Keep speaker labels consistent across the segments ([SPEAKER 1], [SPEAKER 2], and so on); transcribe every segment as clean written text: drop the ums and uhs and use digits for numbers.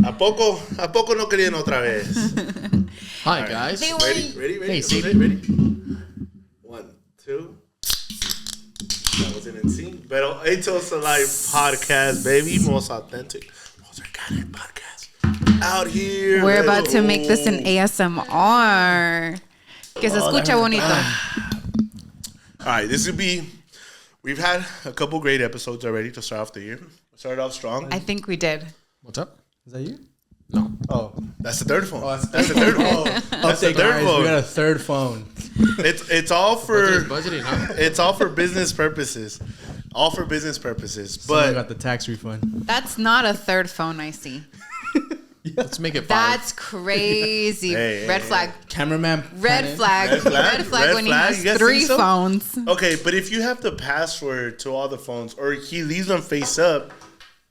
[SPEAKER 1] ¿A poco no querían otra vez?
[SPEAKER 2] Hi, guys.
[SPEAKER 1] Ready?
[SPEAKER 2] Hey, see?
[SPEAKER 1] Ready? 1, 2. That wasn't in sync. Pero Ethos Alive podcast, baby. Most authentic, most organic podcast out here.
[SPEAKER 3] We're about to make this an ASMR. Que se escucha bonito.
[SPEAKER 1] All right, this would be... We've had a couple great episodes already to start off the year. Started off strong.
[SPEAKER 3] I think we did.
[SPEAKER 2] What's up?
[SPEAKER 4] Is that you?
[SPEAKER 2] No.
[SPEAKER 4] Oh.
[SPEAKER 1] That's the third phone.
[SPEAKER 4] Oh,
[SPEAKER 1] that's the third phone. That's the third
[SPEAKER 4] guys,
[SPEAKER 1] phone.
[SPEAKER 4] We got a third phone.
[SPEAKER 1] It's all for
[SPEAKER 2] Budgeting, huh?
[SPEAKER 1] it's all for business purposes. All for business purposes.
[SPEAKER 4] Someone
[SPEAKER 1] But
[SPEAKER 4] got the tax refund.
[SPEAKER 3] That's not a third phone I see.
[SPEAKER 2] Let's make it 5.
[SPEAKER 3] That's crazy.
[SPEAKER 1] Hey,
[SPEAKER 3] Red
[SPEAKER 1] hey,
[SPEAKER 3] flag.
[SPEAKER 4] Cameraman.
[SPEAKER 3] Red
[SPEAKER 4] Panic.
[SPEAKER 3] flag.
[SPEAKER 1] Red flag?
[SPEAKER 3] Red flag
[SPEAKER 1] Red
[SPEAKER 3] when
[SPEAKER 1] flag?
[SPEAKER 3] he
[SPEAKER 1] You guys
[SPEAKER 3] has 3
[SPEAKER 1] think so?
[SPEAKER 3] phones.
[SPEAKER 1] okay, but if you have the password to all the phones or he leaves them face up,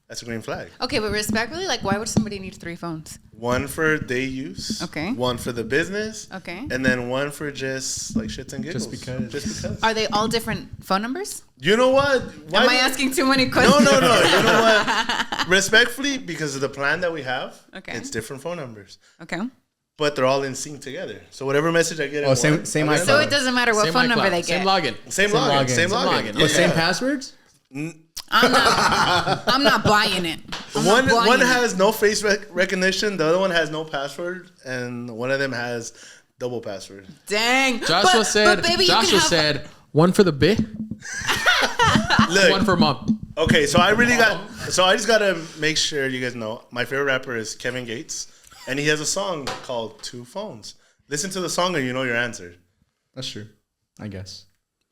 [SPEAKER 1] that's a green flag.
[SPEAKER 3] Okay, but respectfully, like, why would somebody need 3 phones?
[SPEAKER 1] One for day use.
[SPEAKER 3] Okay.
[SPEAKER 1] One for the business.
[SPEAKER 3] Okay.
[SPEAKER 1] And then one for just like shits and giggles.
[SPEAKER 4] Just because.
[SPEAKER 1] Just because.
[SPEAKER 3] Are they all different phone numbers?
[SPEAKER 1] You know what? Why
[SPEAKER 3] Am I asking too many questions?
[SPEAKER 1] No. You know what? Respectfully, because of the plan that we have,
[SPEAKER 3] Okay.
[SPEAKER 1] it's different phone numbers.
[SPEAKER 3] Okay.
[SPEAKER 1] But they're all in sync together. So whatever message I get,
[SPEAKER 4] Oh,
[SPEAKER 1] in
[SPEAKER 4] same-
[SPEAKER 1] one,
[SPEAKER 4] same
[SPEAKER 1] I get in
[SPEAKER 4] iCloud.
[SPEAKER 3] So
[SPEAKER 1] the
[SPEAKER 3] it doesn't matter what
[SPEAKER 2] Same
[SPEAKER 3] phone
[SPEAKER 2] iCloud,
[SPEAKER 3] number they
[SPEAKER 2] Same
[SPEAKER 3] get.
[SPEAKER 2] login.
[SPEAKER 1] Same login.
[SPEAKER 4] login.
[SPEAKER 1] Same
[SPEAKER 2] Same
[SPEAKER 1] login.
[SPEAKER 2] login.
[SPEAKER 4] The
[SPEAKER 1] Yeah.
[SPEAKER 4] same passwords?
[SPEAKER 3] I'm not buying it.
[SPEAKER 1] One has no face recognition. The other one has no password, and one of them has double password.
[SPEAKER 3] Dang.
[SPEAKER 2] Joshua
[SPEAKER 3] but baby, you can have,
[SPEAKER 2] said, one for the bit,
[SPEAKER 1] Look,
[SPEAKER 2] one for mom.
[SPEAKER 1] okay, so I just gotta make sure you guys know my favorite rapper is Kevin Gates, and he has a song called 2 Phones. Listen to the song and you know your answer.
[SPEAKER 4] That's true. I guess.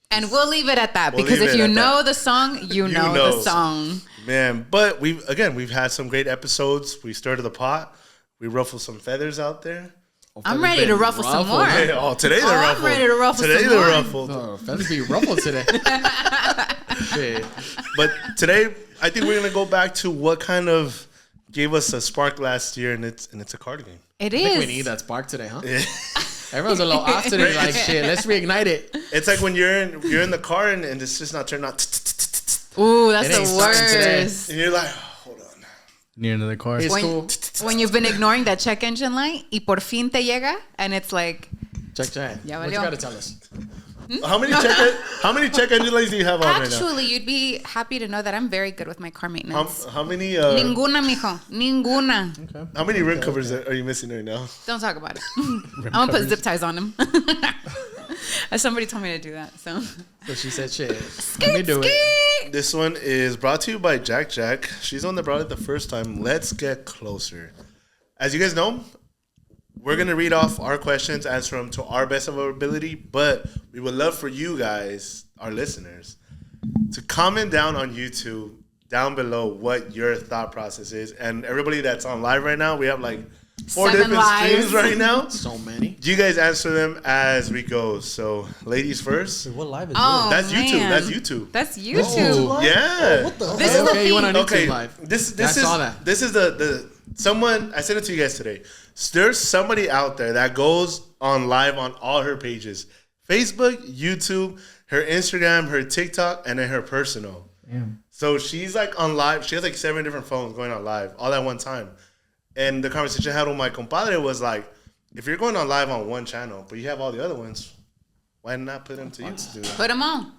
[SPEAKER 3] And we'll leave it at that
[SPEAKER 1] We'll
[SPEAKER 3] because
[SPEAKER 1] leave
[SPEAKER 3] if
[SPEAKER 1] it
[SPEAKER 3] you
[SPEAKER 1] at
[SPEAKER 3] know
[SPEAKER 1] that.
[SPEAKER 3] the song, you know
[SPEAKER 1] know.
[SPEAKER 3] the song.
[SPEAKER 1] Man, but we've had some great episodes. We stirred the pot. We ruffled some feathers out there.
[SPEAKER 3] I'm ready to ruffle some more.
[SPEAKER 1] Hey, today they're ruffled.
[SPEAKER 3] I'm ready to ruffle
[SPEAKER 1] today
[SPEAKER 3] some
[SPEAKER 1] they're
[SPEAKER 3] more.
[SPEAKER 1] ruffled.
[SPEAKER 2] Oh, feathers be ruffled today. Shit.
[SPEAKER 1] But today, I think we're gonna go back to what kind of gave us a spark last year, and it's a card game.
[SPEAKER 3] It
[SPEAKER 2] I think we
[SPEAKER 3] is.
[SPEAKER 2] need that spark today, huh? Everyone's a little off today. Like, shit, let's reignite it.
[SPEAKER 1] It's like when you're in the car and it's just not turning on,
[SPEAKER 3] Ooh, that's
[SPEAKER 2] It ain't
[SPEAKER 3] the
[SPEAKER 2] starting today.
[SPEAKER 3] worst.
[SPEAKER 1] and you're like, hold on.
[SPEAKER 4] Near another car.
[SPEAKER 2] It's
[SPEAKER 3] When,
[SPEAKER 2] cool.
[SPEAKER 3] when you've been ignoring that check engine light y por fin te llega and it's like,
[SPEAKER 2] Check.
[SPEAKER 3] Ya
[SPEAKER 2] What you
[SPEAKER 3] valió.
[SPEAKER 2] gotta tell us?
[SPEAKER 1] How many check engine lights do you have on right now?
[SPEAKER 3] actually, you'd be happy to know that I'm very good with my car maintenance.
[SPEAKER 1] How many
[SPEAKER 3] Ninguna, mijo. Ninguna.
[SPEAKER 4] Okay.
[SPEAKER 1] how many rim covers are you missing right now?
[SPEAKER 3] Don't talk about it. I'm going to put zip ties on them. Somebody told me to do that, so.
[SPEAKER 2] So she said, shit, let me do it.
[SPEAKER 3] Skeet.
[SPEAKER 1] This one is brought to you by Jack. She's the one that brought it the first time. Let's get closer. As you guys know, we're going to read off our questions, answer them to our best of our ability, but we would love for you guys, our listeners, to comment down on YouTube, down below, what your thought process is. And everybody that's on live right now, we have like 4
[SPEAKER 3] 7
[SPEAKER 1] different
[SPEAKER 3] lives.
[SPEAKER 1] streams right now.
[SPEAKER 2] So many.
[SPEAKER 1] You guys answer them as we go. So, ladies first.
[SPEAKER 4] Wait, what live is
[SPEAKER 3] Oh,
[SPEAKER 1] That's YouTube.
[SPEAKER 3] man.
[SPEAKER 1] That's YouTube.
[SPEAKER 3] That's YouTube.
[SPEAKER 4] What?
[SPEAKER 1] Yeah.
[SPEAKER 4] What the
[SPEAKER 3] This is the
[SPEAKER 2] Okay, you went on
[SPEAKER 3] thing.
[SPEAKER 2] YouTube
[SPEAKER 1] Okay,
[SPEAKER 2] live.
[SPEAKER 1] this
[SPEAKER 2] I
[SPEAKER 1] is
[SPEAKER 2] saw that.
[SPEAKER 1] this is the someone I sent it to you guys today. There's somebody out there that goes on live on all her pages: Facebook, YouTube, her Instagram, her TikTok, and then her personal.
[SPEAKER 4] Damn.
[SPEAKER 1] So she's like on live. She has like 7 different phones going on live all at one time. And the conversation I had with my compadre was like, if you're going on live on one channel, but you have all the other ones, why not put them to use to do that?
[SPEAKER 3] Put them on.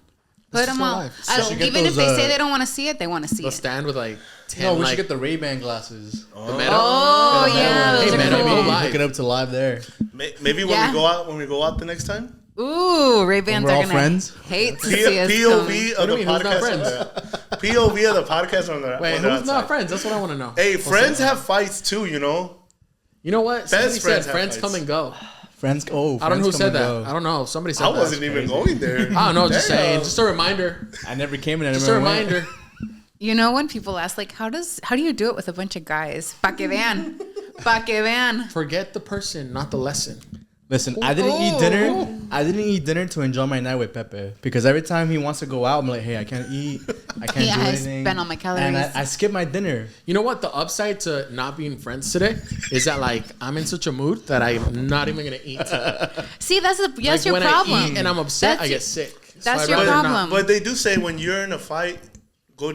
[SPEAKER 3] Put them
[SPEAKER 2] still
[SPEAKER 3] on.
[SPEAKER 2] live.
[SPEAKER 4] So you get
[SPEAKER 3] Even if they
[SPEAKER 4] those,
[SPEAKER 3] say they don't want to see it, they want to see
[SPEAKER 2] The
[SPEAKER 3] it.
[SPEAKER 2] stand with like 10,
[SPEAKER 4] No, we
[SPEAKER 2] like,
[SPEAKER 4] should get the Ray-Ban glasses.
[SPEAKER 2] the metal.
[SPEAKER 3] Oh, yeah.
[SPEAKER 2] Hey,
[SPEAKER 3] Those
[SPEAKER 2] man,
[SPEAKER 3] are
[SPEAKER 2] I
[SPEAKER 3] cool.
[SPEAKER 2] mean, live.
[SPEAKER 4] Hook it up to live there.
[SPEAKER 1] Maybe when
[SPEAKER 3] Yeah.
[SPEAKER 1] we go out the next time.
[SPEAKER 3] Ooh, Ray-Bans
[SPEAKER 4] We're
[SPEAKER 3] are
[SPEAKER 4] all
[SPEAKER 3] going
[SPEAKER 4] friends?
[SPEAKER 3] to hate to see us
[SPEAKER 1] POV
[SPEAKER 3] coming.
[SPEAKER 1] of the
[SPEAKER 2] What do you mean, who's not
[SPEAKER 1] podcast.
[SPEAKER 2] friends?
[SPEAKER 1] POV of the podcast on the
[SPEAKER 2] Wait,
[SPEAKER 1] on the
[SPEAKER 2] who's
[SPEAKER 1] outside.
[SPEAKER 2] not friends? That's what I want to know.
[SPEAKER 1] Hey, friends have fights too, you know.
[SPEAKER 2] You know what? Somebody
[SPEAKER 1] friends
[SPEAKER 2] said
[SPEAKER 1] have
[SPEAKER 2] friends
[SPEAKER 1] fights.
[SPEAKER 2] come and go.
[SPEAKER 4] Friends. Oh,
[SPEAKER 2] I don't know who
[SPEAKER 4] friends
[SPEAKER 2] said
[SPEAKER 4] come
[SPEAKER 2] that.
[SPEAKER 4] and go.
[SPEAKER 2] I don't know. Somebody said
[SPEAKER 1] I
[SPEAKER 2] that.
[SPEAKER 1] wasn't even going there.
[SPEAKER 2] I don't know. Just
[SPEAKER 1] Damn.
[SPEAKER 2] saying. Just a reminder.
[SPEAKER 4] I never came and I
[SPEAKER 2] Just
[SPEAKER 4] never
[SPEAKER 2] a
[SPEAKER 4] went.
[SPEAKER 2] reminder.
[SPEAKER 3] You know when people ask, like, how do you do it with a bunch of guys? Pa que vean. Pa que vean.
[SPEAKER 2] Forget the person, not the lesson.
[SPEAKER 4] Listen, I didn't eat dinner. I didn't eat dinner to enjoy my night with Pepe because every time he wants to go out, I'm like, hey, I can't eat. I can't
[SPEAKER 3] Yeah,
[SPEAKER 4] do
[SPEAKER 3] I
[SPEAKER 4] anything.
[SPEAKER 3] spent all my calories.
[SPEAKER 4] And I skip my dinner.
[SPEAKER 2] You know what? The upside to not being friends today is that like I'm in such a mood that I'm not even gonna eat.
[SPEAKER 3] See, that's
[SPEAKER 2] Like,
[SPEAKER 3] your
[SPEAKER 2] when
[SPEAKER 3] problem.
[SPEAKER 2] I eat and I'm upset,
[SPEAKER 3] That's
[SPEAKER 2] I
[SPEAKER 3] your-
[SPEAKER 2] get sick.
[SPEAKER 3] that's
[SPEAKER 2] I'd
[SPEAKER 3] your
[SPEAKER 2] rather
[SPEAKER 3] problem.
[SPEAKER 2] not.
[SPEAKER 1] But they do say when you're in a fight, go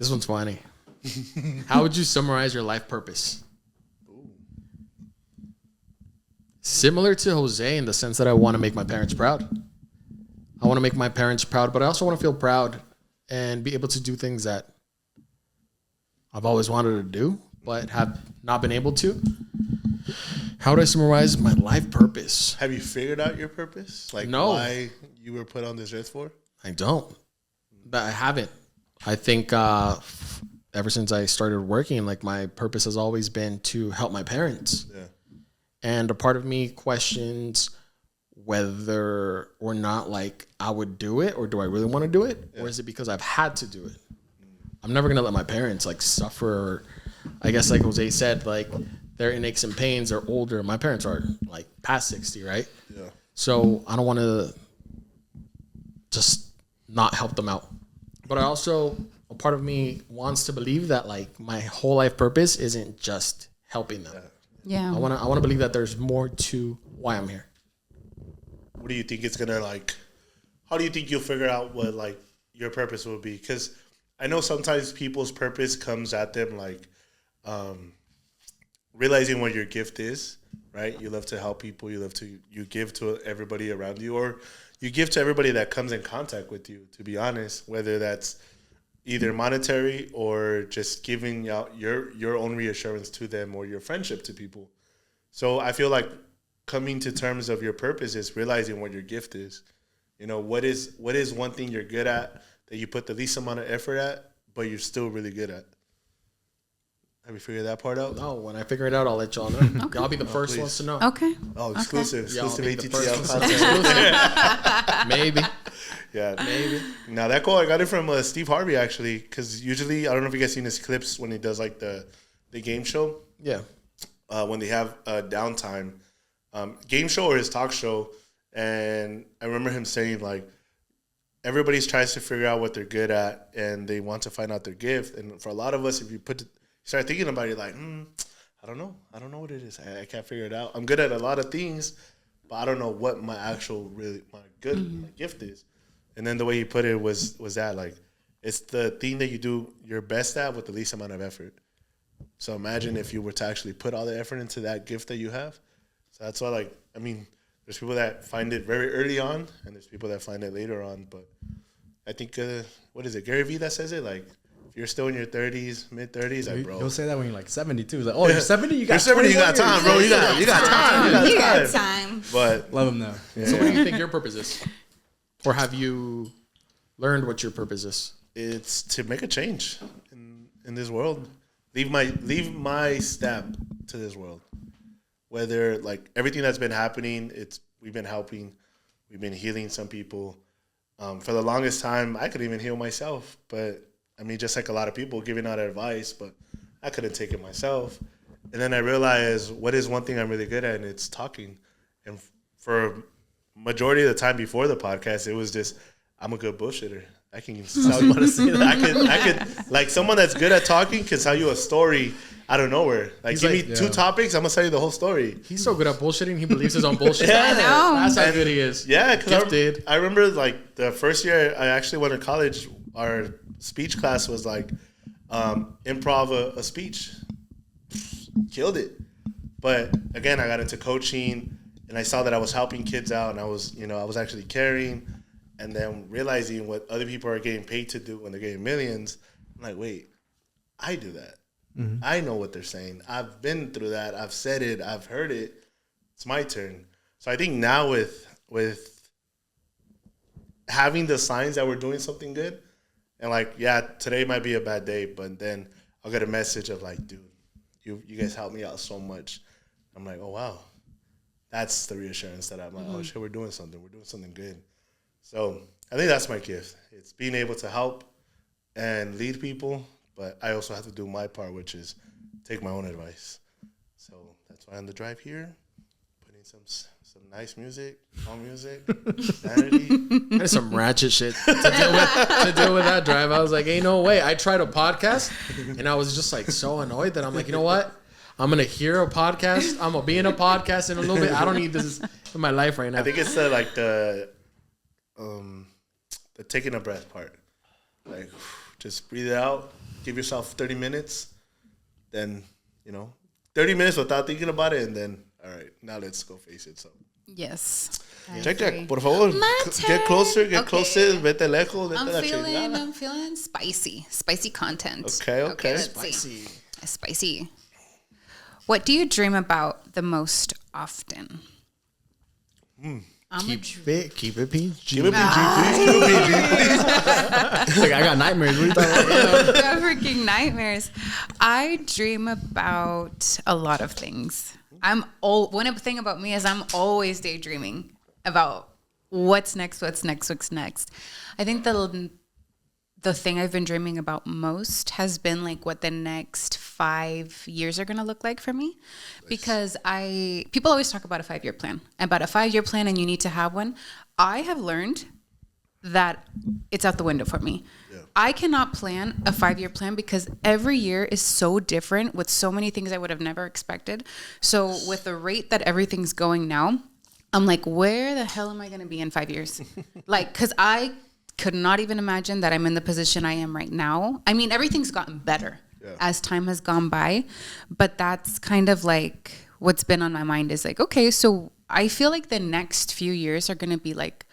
[SPEAKER 2] This one's funny. How would you summarize your life purpose? Similar to Jose in the sense that I want to make my parents proud. I want to make my parents proud, but I also want to feel proud and be able to do things that I've always wanted to do, but have not been able to. How would I summarize my life purpose?
[SPEAKER 1] Have you figured out your purpose? Like
[SPEAKER 2] No.
[SPEAKER 1] why you were put on this earth for?
[SPEAKER 2] I don't. But I haven't. I think ever since I started working, like my purpose has always been to help my parents.
[SPEAKER 1] Yeah.
[SPEAKER 2] And a part of me questions whether or not like I would do it, or do I really want to do it? Yeah. Or is it because I've had to do it? I'm never going to let my parents like suffer. I guess like Jose said, like they're in aches and pains. They're older. My parents are like past 60, right?
[SPEAKER 1] Yeah.
[SPEAKER 2] So I don't want to just not help them out. But I also, a part of me wants to believe that like my whole life purpose isn't just helping them.
[SPEAKER 3] Yeah.
[SPEAKER 2] I want to believe that there's more to why I'm here.
[SPEAKER 1] What do you think it's gonna like? How do you think you'll figure out what like your purpose will be? Because I know sometimes people's purpose comes at them like realizing what your gift is, right? You love to help people. You give to everybody around you, or you give to everybody that comes in contact with you. To be honest, whether that's either monetary or just giving out your own reassurance to them, or your friendship to people. So I feel like coming to terms of your purpose is realizing what your gift is. You know, what is one thing you're good at that you put the least amount of effort at, but you're still really good at? Have you figured that part out?
[SPEAKER 2] No, when I figure it out, I'll let y'all know. Okay. Y'all be the first ones to know.
[SPEAKER 3] Okay.
[SPEAKER 1] Oh, exclusive.
[SPEAKER 3] Okay.
[SPEAKER 1] Exclusive
[SPEAKER 2] Y'all be the first
[SPEAKER 1] ATTL
[SPEAKER 2] ones to
[SPEAKER 1] content.
[SPEAKER 2] know. Maybe.
[SPEAKER 1] Yeah, maybe. Now that quote, I got it from Steve Harvey actually, because usually, I don't know if you guys seen his clips when he does like the game show.
[SPEAKER 2] Yeah.
[SPEAKER 1] When they have downtime, game show or his talk show, and I remember him saying like, everybody tries to figure out what they're good at, and they want to find out their gift. And for a lot of us, if you start thinking about it, like, I don't know what it is. I can't figure it out. I'm good at a lot of things, but I don't know what my actual my gift is. And then the way he put it was that like, it's the thing that you do your best at with the least amount of effort. So imagine if you were to actually put all the effort into that gift that you have. So that's why, like, I mean, there's people that find it very early on, and there's people that find it later on. But I think, what is it, Gary Vee that says it? Like, if you're still in your 30s, mid-30s, like, bro.
[SPEAKER 4] You'll say that when you're like 72. It's like, oh, you're 70? You got
[SPEAKER 1] 70, you got time, bro. You got time.
[SPEAKER 3] You got time.
[SPEAKER 1] But
[SPEAKER 4] love him though.
[SPEAKER 1] Yeah.
[SPEAKER 2] So what do you think your purpose is? Or have you learned what your purpose is?
[SPEAKER 1] It's to make a change in this world. Leave my stamp to this world. Whether like everything that's been happening, we've been helping, we've been healing some people. For the longest time, I couldn't even heal myself. But I mean, just like a lot of people giving out advice, but I couldn't take it myself. And then I realized what is one thing I'm really good at, and it's talking. And for majority of the time before the podcast, it was just, I'm a good bullshitter. I can tell you I could like someone that's good at talking can tell you a story out of nowhere. Like, give me two topics, I'm gonna tell you the whole story.
[SPEAKER 2] He's so good at bullshitting, he believes his own bullshit.
[SPEAKER 1] Yeah.
[SPEAKER 3] I know.
[SPEAKER 2] That's how good he is.
[SPEAKER 1] Yeah, because
[SPEAKER 2] Gifted.
[SPEAKER 1] I remember like the first year I actually went to college, our speech class was like improv a speech. Killed it. But again, I got into coaching, and I saw that I was helping kids out, and I was actually caring. And then realizing what other people are getting paid to do when they're getting millions, I'm like, wait, I do that. Mm-hmm. I know what they're saying. I've been through that. I've said it. I've heard it. It's my turn. So I think now with having the signs that we're doing something good, and like, yeah, today might be a bad day, but then I'll get a message of like, dude, you guys helped me out so much. I'm like, oh, wow. That's the reassurance that I'm like, oh, shit, we're doing something. We're doing something good. So I think that's my gift. It's being able to help and lead people, but I also have to do my part, which is take my own advice. So that's why on the drive here, putting some nice music, calm music, sanity.
[SPEAKER 2] That is some ratchet shit to deal with that drive. I was like, ain't no way. I tried a podcast, and I was just like so annoyed that I'm like, you know what? I'm going to hear a podcast. I'm going to be in a podcast in a little bit. I don't need this in my life right now.
[SPEAKER 1] I think it's the taking a breath part. Like, just breathe it out, give yourself 30 minutes, then, 30 minutes without thinking about it, and then, all right, now let's go face it. So,
[SPEAKER 3] Yes. I
[SPEAKER 1] Jack,
[SPEAKER 3] agree.
[SPEAKER 1] por favor,
[SPEAKER 3] My
[SPEAKER 1] get closer,
[SPEAKER 3] turn.
[SPEAKER 1] closer, vete lejos, vete
[SPEAKER 3] I'm
[SPEAKER 1] la chingada.
[SPEAKER 3] feeling spicy content.
[SPEAKER 1] Okay.
[SPEAKER 3] Let's see. Spicy. What do you dream about the most often?
[SPEAKER 2] Keep it PG.
[SPEAKER 1] Keep it PG, please. Keep it PG, please.
[SPEAKER 4] Like, I got nightmares. What are you talking about?
[SPEAKER 3] Freaking nightmares. I dream about a lot of things. One thing about me is I'm always daydreaming about what's next. I think the thing I've been dreaming about most has been like what the next 5 years are going to look like for me. Because people always talk about a 5-year plan, and you need to have one. I have learned that it's out the window for me. Yeah. I cannot plan a 5-year plan because every year is so different with so many things I would have never expected. So with the rate that everything's going now, I'm like, where the hell am I going to be in 5 years? Because I could not even imagine that I'm in the position I am right now. I mean, everything's gotten better as time has gone by, but that's kind of like what's been on my mind is like, okay, so I feel like the next few years are going to be like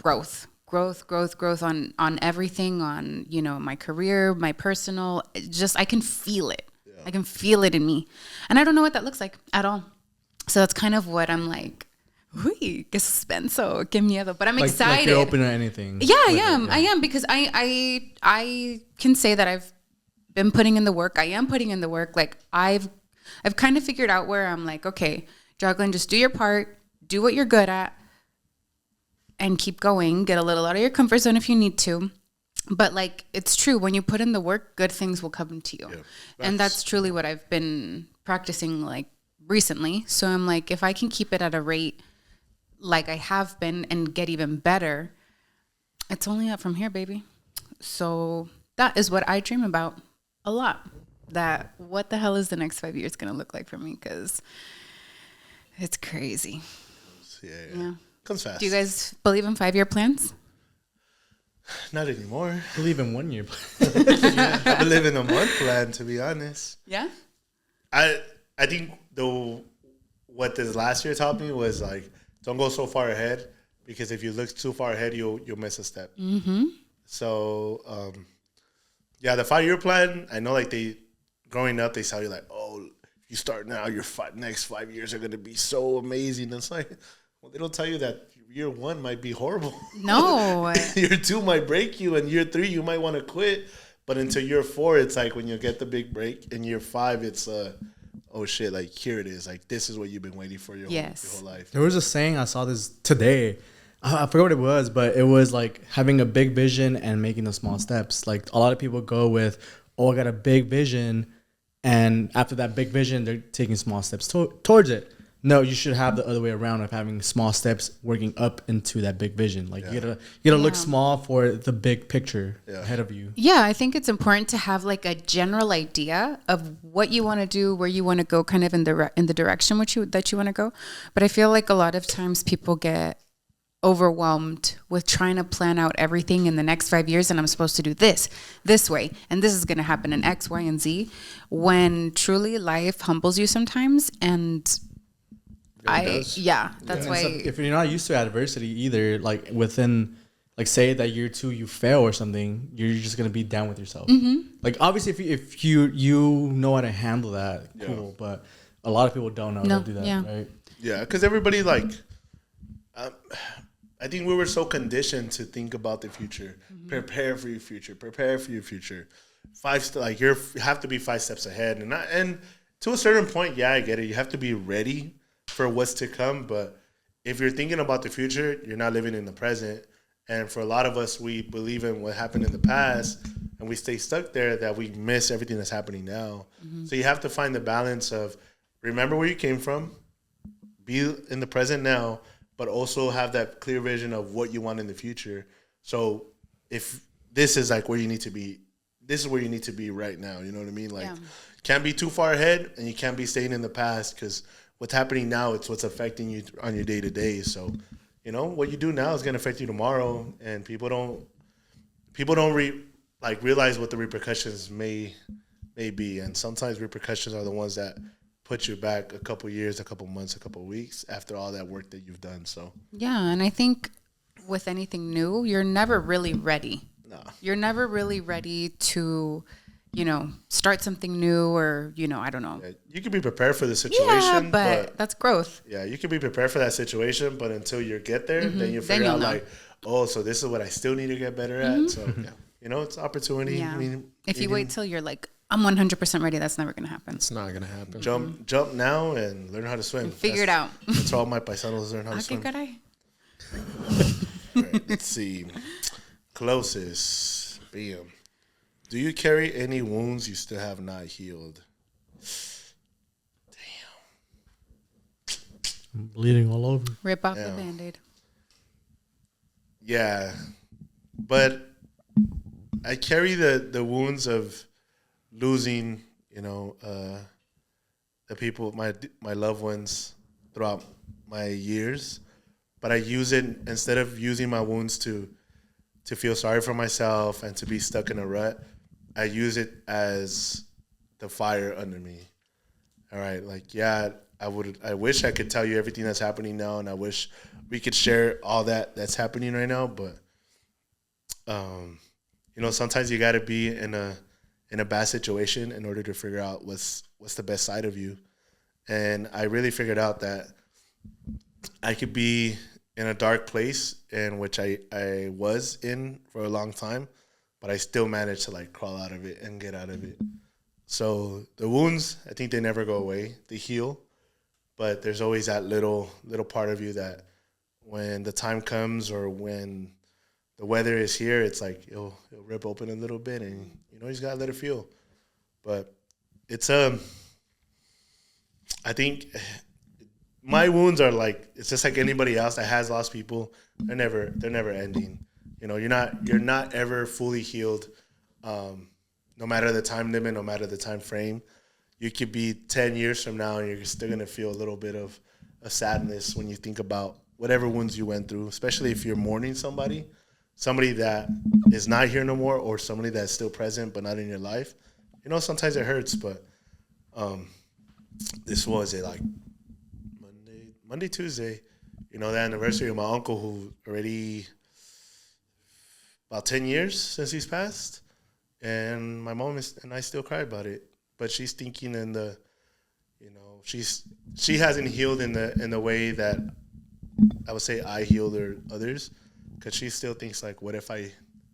[SPEAKER 3] growth on everything, on, my career, my personal, I can feel it. Yeah. I can feel it in me. And I don't know what that looks like at all. So that's kind of what I'm like, uy, qué suspenso, qué miedo. But I'm excited.
[SPEAKER 4] Like you're open to anything.
[SPEAKER 3] Yeah, I am because I can say that I've been putting in the work. I am putting in the work. Like I've kind of figured out where I'm like, okay, Jacqueline, just do your part, do what you're good at, and keep going. Get a little out of your comfort zone if you need to. But like, it's true. When you put in the work, good things will come to you. Yeah, and that's truly what I've been practicing like recently. So I'm like, if I can keep it at a rate like I have been and get even better, it's only up from here, baby. So that is what I dream about a lot. That what the hell is the next 5 years going to look like for me? Because it's crazy. Yeah.
[SPEAKER 1] Comes fast.
[SPEAKER 3] Do you guys believe in 5-year plans?
[SPEAKER 1] Not anymore.
[SPEAKER 4] I believe in 1 year plan.
[SPEAKER 1] I believe in a month plan, to be honest.
[SPEAKER 3] Yeah.
[SPEAKER 1] I think what this last year taught me was like, don't go so far ahead, because if you look too far ahead, you'll miss a step. Mm-hmm. So, the 5-year plan, I know like growing up, they tell you like, oh, if you start now, your next 5 years are going to be so amazing. It's like, well, they don't tell you that year 1 might be horrible.
[SPEAKER 3] No.
[SPEAKER 1] Year 2 might break you, and year 3 you might want to quit. But until year 4, it's like when you get the big break. In year 5, it's oh shit, like here it is. Like this is what you've been waiting for your whole life.
[SPEAKER 4] There was a saying, I saw this today. I forgot what it was, but it was like having a big vision and making the small steps. Like a lot of people go with, oh, I got a big vision, and after that big vision, they're taking small steps towards it. No, you should have the other way around of having small steps working up into that big vision. Like you gotta look small for the big picture ahead of you.
[SPEAKER 3] Yeah, I think it's important to have like a general idea of what you want to do, where you want to go, kind of in the direction that you want to go. But I feel like a lot of times people get overwhelmed with trying to plan out everything in the next 5 years, and I'm supposed to do this way, and this is going to happen in X, Y, and Z, when truly life humbles you sometimes. And that's why.
[SPEAKER 4] If you're not used to adversity either, like within, like say that year 2 you fail or something, you're just gonna be down with yourself. Mm-hmm. Like obviously, if you know how to handle that, cool. But a lot of people don't know how to do that, right?
[SPEAKER 1] Yeah, because everybody like, I think we were so conditioned to think about the future, prepare for your future. 5 like you have to be 5 steps ahead, and to a certain point, I get it. You have to be ready for what's to come, but if you're thinking about the future, you're not living in the present. And for a lot of us, we believe in what happened in the past, and we stay stuck there, that we miss everything that's happening now. Mm-hmm. So you have to find the balance of remember where you came from, be in the present now, but also have that clear vision of what you want in the future. So if this is like where you need to be, this is where you need to be right now. You know what I mean? Like, can't be too far ahead, and you can't be staying in the past, because what's happening now, it's what's affecting you on your day-to-day. So, what you do now is going to affect you tomorrow, and people don't like realize what the repercussions may be, and sometimes repercussions are the ones that put you back a couple years, a couple months, a couple weeks after all that work that you've done. So
[SPEAKER 3] Yeah, and I think with anything new, you're never really ready.
[SPEAKER 1] nah.
[SPEAKER 3] You're never really ready to, start something new or, I don't know.
[SPEAKER 1] You can be prepared for the situation,
[SPEAKER 3] Yeah, but that's growth.
[SPEAKER 1] yeah, you can be prepared for that situation, but until you get there, then you
[SPEAKER 3] Then
[SPEAKER 1] figure
[SPEAKER 3] you'll
[SPEAKER 1] out
[SPEAKER 3] know.
[SPEAKER 1] like, oh, so this is what I still need to get better at. So it's opportunity.
[SPEAKER 3] Yeah.
[SPEAKER 1] I mean,
[SPEAKER 3] If you wait till you're like, I'm 100% ready, that's never going to happen.
[SPEAKER 2] It's not gonna happen.
[SPEAKER 1] jump now and learn how to swim.
[SPEAKER 3] Figure it out.
[SPEAKER 1] That's all my paisanos learn how to
[SPEAKER 3] Okay,
[SPEAKER 1] swim.
[SPEAKER 3] caray.
[SPEAKER 1] All right, let's see. Closest. Bam. Do you carry any wounds you still have not healed?
[SPEAKER 4] I'm bleeding all over.
[SPEAKER 3] Rip off the
[SPEAKER 1] Yeah.
[SPEAKER 3] Band-Aid.
[SPEAKER 1] Yeah, but I carry the wounds of losing, the people, my loved ones throughout my years. But I use it instead of using my wounds to feel sorry for myself and to be stuck in a rut. I use it as the fire under me. All right, like I wish I could tell you everything that's happening now, and I wish we could share all that's happening right now. But sometimes you got to be in a bad situation in order to figure out what's the best side of you. And I really figured out that I could be in a dark place, in which I was in for a long time, but I still managed to like crawl out of it and get out of it. So the wounds, I think they never go away. They heal, but there's always that little part of you that when the time comes or when the weather is here, it's like it'll rip open a little bit, and you just gotta let it feel. But it's I think my wounds are like, it's just like anybody else that has lost people. They're never ending. You're not ever fully healed. No matter the time limit, no matter the time frame, you could be 10 years from now and you're still gonna feel a little bit of a sadness when you think about whatever wounds you went through, especially if you're mourning somebody that is not here no more, or somebody that's still present but not in your life. Sometimes it hurts, but this was it like Monday, Tuesday, the anniversary of my uncle, who already about 10 years since he's passed. And my mom and I still cry about it, but she's thinking in the, she hasn't healed in the way that I would say I healed or others, because she still thinks like, what if I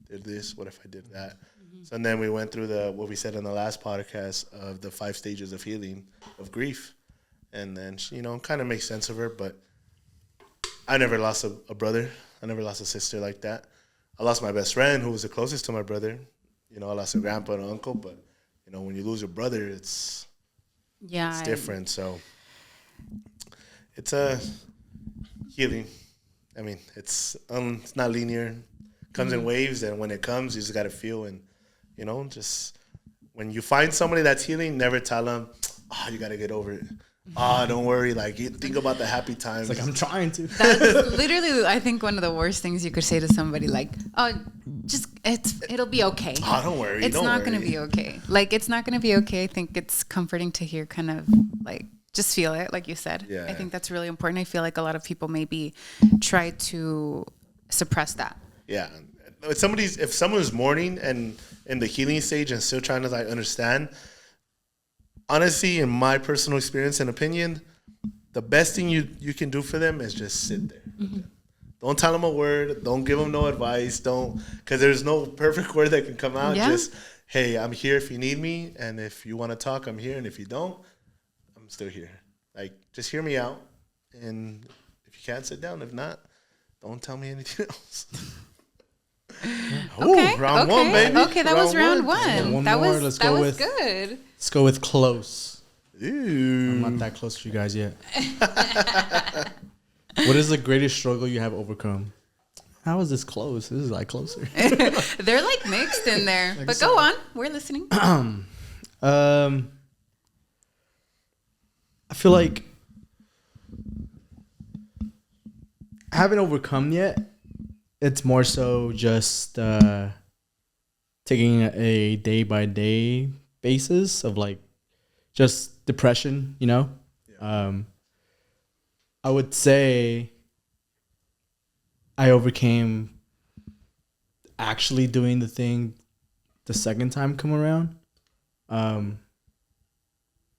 [SPEAKER 1] did this? What if I did that? Mm-hmm. So and then we went through what we said in the last podcast of the 5 stages of healing of grief, and then she, kind of makes sense of her. But I never lost a brother. I never lost a sister like that. I lost my best friend, who was the closest to my brother. I lost a grandpa and an uncle, but when you lose your brother, it's different. So it's a healing. I mean, it's not linear. It comes in waves, and when it comes, you just gotta feel. And just when you find somebody that's healing, never tell them, "Oh, you gotta get over it." Don't worry. Like, you think about the happy times.
[SPEAKER 4] It's like, I'm trying to.
[SPEAKER 3] That's literally, I think, one of the worst things you could say to somebody. Like, oh, it'll be okay.
[SPEAKER 1] Oh, don't worry.
[SPEAKER 3] It's
[SPEAKER 1] don't
[SPEAKER 3] not
[SPEAKER 1] worry.
[SPEAKER 3] going to be okay. Like, it's not going to be okay. I think it's comforting to hear, kind of like, just feel it, like you said.
[SPEAKER 1] Yeah.
[SPEAKER 3] I think that's really important. I feel like a lot of people maybe try to suppress that.
[SPEAKER 1] Yeah. If someone's mourning and in the healing stage and still trying to like understand, honestly, in my personal experience and opinion, the best thing you can do for them is just sit there. Mm-hmm. Don't tell them a word. Don't give them no advice. Because there's no perfect word that can come out.
[SPEAKER 3] Yeah.
[SPEAKER 1] Just, hey, I'm here if you need me. And if you want to talk, I'm here. And if you don't, I'm still here. Like, just hear me out. And if you can't, sit down. If not, don't tell me anything else.
[SPEAKER 3] Okay.
[SPEAKER 1] Ooh, round one, baby.
[SPEAKER 3] Okay, that was round one.
[SPEAKER 4] One
[SPEAKER 3] that
[SPEAKER 4] more.
[SPEAKER 3] was
[SPEAKER 4] Let's
[SPEAKER 3] that
[SPEAKER 4] go
[SPEAKER 3] was
[SPEAKER 4] with-
[SPEAKER 3] good.
[SPEAKER 4] Let's go with close.
[SPEAKER 1] Ooh.
[SPEAKER 4] I'm not that close to you guys yet. What is the greatest struggle you have overcome? How is this close? This is like closer.
[SPEAKER 3] They're like mixed in there. But go on. We're listening.
[SPEAKER 4] I feel like I haven't overcome yet. It's more so just taking a day by day basis of like just depression, you know. I would say I overcame actually doing the thing the second time come around.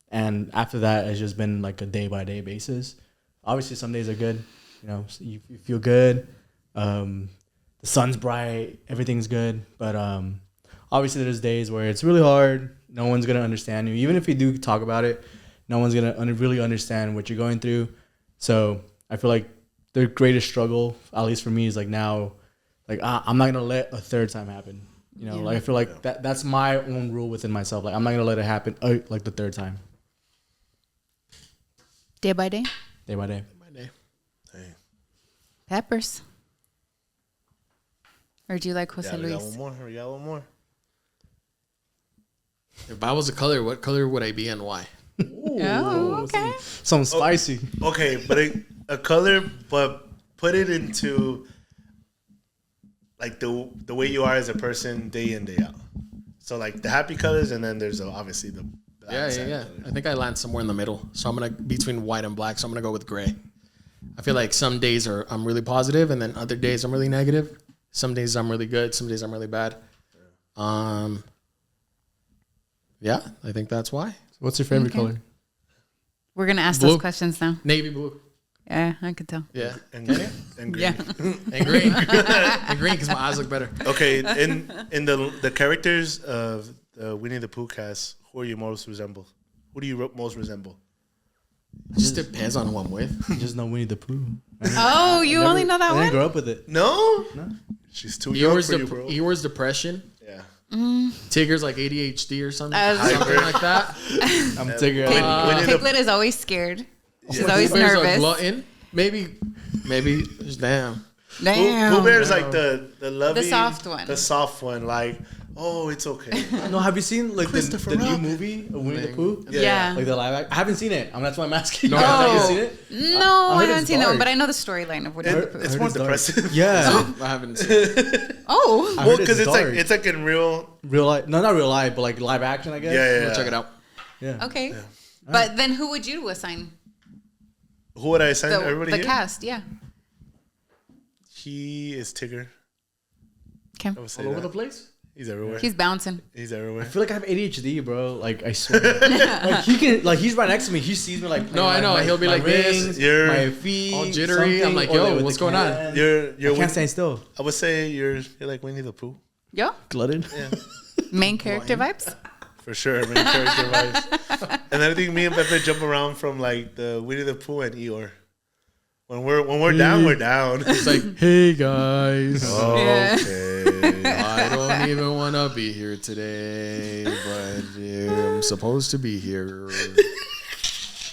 [SPEAKER 4] And after that, it's just been like a day by day basis. Obviously, some days are good. You know, so you feel good. The sun's bright. Everything's good. But obviously, there's days where it's really hard. No one's going to understand you. Even if you do talk about it, no one's going to really understand what you're going through. So I feel like the greatest struggle, at least for me, is like now, like I'm not going to let a third time happen. You know, like I feel like that's my own rule within myself. Like I'm not going to let it happen like the third time.
[SPEAKER 3] Day by day?
[SPEAKER 4] Day by day.
[SPEAKER 1] Hey.
[SPEAKER 3] Peppers. Or do you like Jose
[SPEAKER 1] We got
[SPEAKER 3] Luis?
[SPEAKER 1] one more.
[SPEAKER 2] If I was a color, what color would I be and why?
[SPEAKER 3] Oh, okay.
[SPEAKER 4] Something spicy.
[SPEAKER 1] Okay, but a color, but put it into like the way you are as a person day in, day out. So like the happy colors, and then there's obviously the
[SPEAKER 2] Yeah.
[SPEAKER 1] colors.
[SPEAKER 2] I think I land somewhere in the middle. So I'm gonna between white and black. So I'm gonna go with gray. I feel like some days I'm really positive, and then other days I'm really negative. Some days I'm really good. Some days I'm really bad. Yeah, I think that's why.
[SPEAKER 4] What's your favorite color?
[SPEAKER 3] We're going to ask
[SPEAKER 2] Blue.
[SPEAKER 3] those questions now.
[SPEAKER 2] Navy blue.
[SPEAKER 3] Yeah, I could tell.
[SPEAKER 2] Yeah,
[SPEAKER 1] And green. And green.
[SPEAKER 3] Yeah.
[SPEAKER 2] and green. And green because my eyes look better.
[SPEAKER 1] Okay, in the characters of the Winnie the Pooh cast, who are you most resemble? Who do you most resemble?
[SPEAKER 2] It just depends on who I'm with.
[SPEAKER 4] You just know Winnie the Pooh.
[SPEAKER 3] Oh, you only know that
[SPEAKER 4] I didn't
[SPEAKER 3] one?
[SPEAKER 4] grow up with it.
[SPEAKER 1] No. She's too young for you, bro.
[SPEAKER 2] Eeyore's depression.
[SPEAKER 1] Yeah.
[SPEAKER 2] Tigger's like ADHD or something.
[SPEAKER 3] As-
[SPEAKER 2] Something like that.
[SPEAKER 4] I'm Tigger.
[SPEAKER 1] Winnie the
[SPEAKER 3] Piglet is always scared. She's
[SPEAKER 1] Yeah.
[SPEAKER 3] always
[SPEAKER 2] Pooh Bear's a
[SPEAKER 3] nervous.
[SPEAKER 2] glutton. Maybe. Damn.
[SPEAKER 3] Damn.
[SPEAKER 1] Pooh Bear's like the loving,
[SPEAKER 3] The soft one.
[SPEAKER 1] The soft one, like, oh, it's okay.
[SPEAKER 4] No, have you seen like
[SPEAKER 1] Christopher
[SPEAKER 4] the new
[SPEAKER 1] Robin.
[SPEAKER 4] movie of Winnie the Pooh?
[SPEAKER 3] Yeah.
[SPEAKER 4] Like the live act. I haven't seen it. That's why I'm asking.
[SPEAKER 2] No,
[SPEAKER 4] you.
[SPEAKER 2] I
[SPEAKER 4] Have you
[SPEAKER 2] haven't.
[SPEAKER 4] seen it?
[SPEAKER 3] No,
[SPEAKER 4] I
[SPEAKER 3] I
[SPEAKER 4] heard
[SPEAKER 3] haven't
[SPEAKER 4] it's
[SPEAKER 3] seen that one,
[SPEAKER 4] dark.
[SPEAKER 3] but I know the storyline of Winnie the Pooh.
[SPEAKER 1] It's
[SPEAKER 4] I
[SPEAKER 1] more
[SPEAKER 4] heard it's dark.
[SPEAKER 1] depressive.
[SPEAKER 4] Yeah.
[SPEAKER 2] I haven't seen it.
[SPEAKER 3] Oh.
[SPEAKER 4] I
[SPEAKER 1] Well,
[SPEAKER 4] heard
[SPEAKER 1] because it's
[SPEAKER 4] dark.
[SPEAKER 1] like in real.
[SPEAKER 4] real life. No, not real life, but like live action, I guess.
[SPEAKER 1] Yeah.
[SPEAKER 2] We'll check it out.
[SPEAKER 4] Yeah.
[SPEAKER 3] Okay. But then who would you assign?
[SPEAKER 1] Who would I assign?
[SPEAKER 3] The
[SPEAKER 1] Everybody here?
[SPEAKER 3] cast, yeah.
[SPEAKER 1] He is Tigger.
[SPEAKER 3] Okay.
[SPEAKER 1] I would say
[SPEAKER 2] All over
[SPEAKER 1] that.
[SPEAKER 2] the place?
[SPEAKER 1] He's everywhere.
[SPEAKER 3] He's bouncing.
[SPEAKER 1] He's everywhere.
[SPEAKER 4] I feel like I have ADHD, bro. Like I swear. like he can, like he's right next to me. He sees me like.
[SPEAKER 2] No, I know. He'll be
[SPEAKER 4] my
[SPEAKER 2] like this,
[SPEAKER 4] rings,
[SPEAKER 1] you're
[SPEAKER 4] my feet,
[SPEAKER 2] all jittery. I'm like,
[SPEAKER 4] something,
[SPEAKER 2] yo,
[SPEAKER 4] with
[SPEAKER 2] what's
[SPEAKER 4] the
[SPEAKER 2] going on?
[SPEAKER 4] hand.
[SPEAKER 1] You're
[SPEAKER 4] I can't stand still.
[SPEAKER 1] I would say you're like Winnie the Pooh.
[SPEAKER 3] Yeah.
[SPEAKER 4] Glutted.
[SPEAKER 1] Yeah,
[SPEAKER 3] Main character vibes.
[SPEAKER 1] for sure. Main character vibes. And then I think me and Pepe jump around from like the Winnie the Pooh and Eeyore. When we're down, we're down.
[SPEAKER 2] It's like, hey guys.
[SPEAKER 1] Okay.
[SPEAKER 2] I don't even want to be here today, but I'm supposed to be here.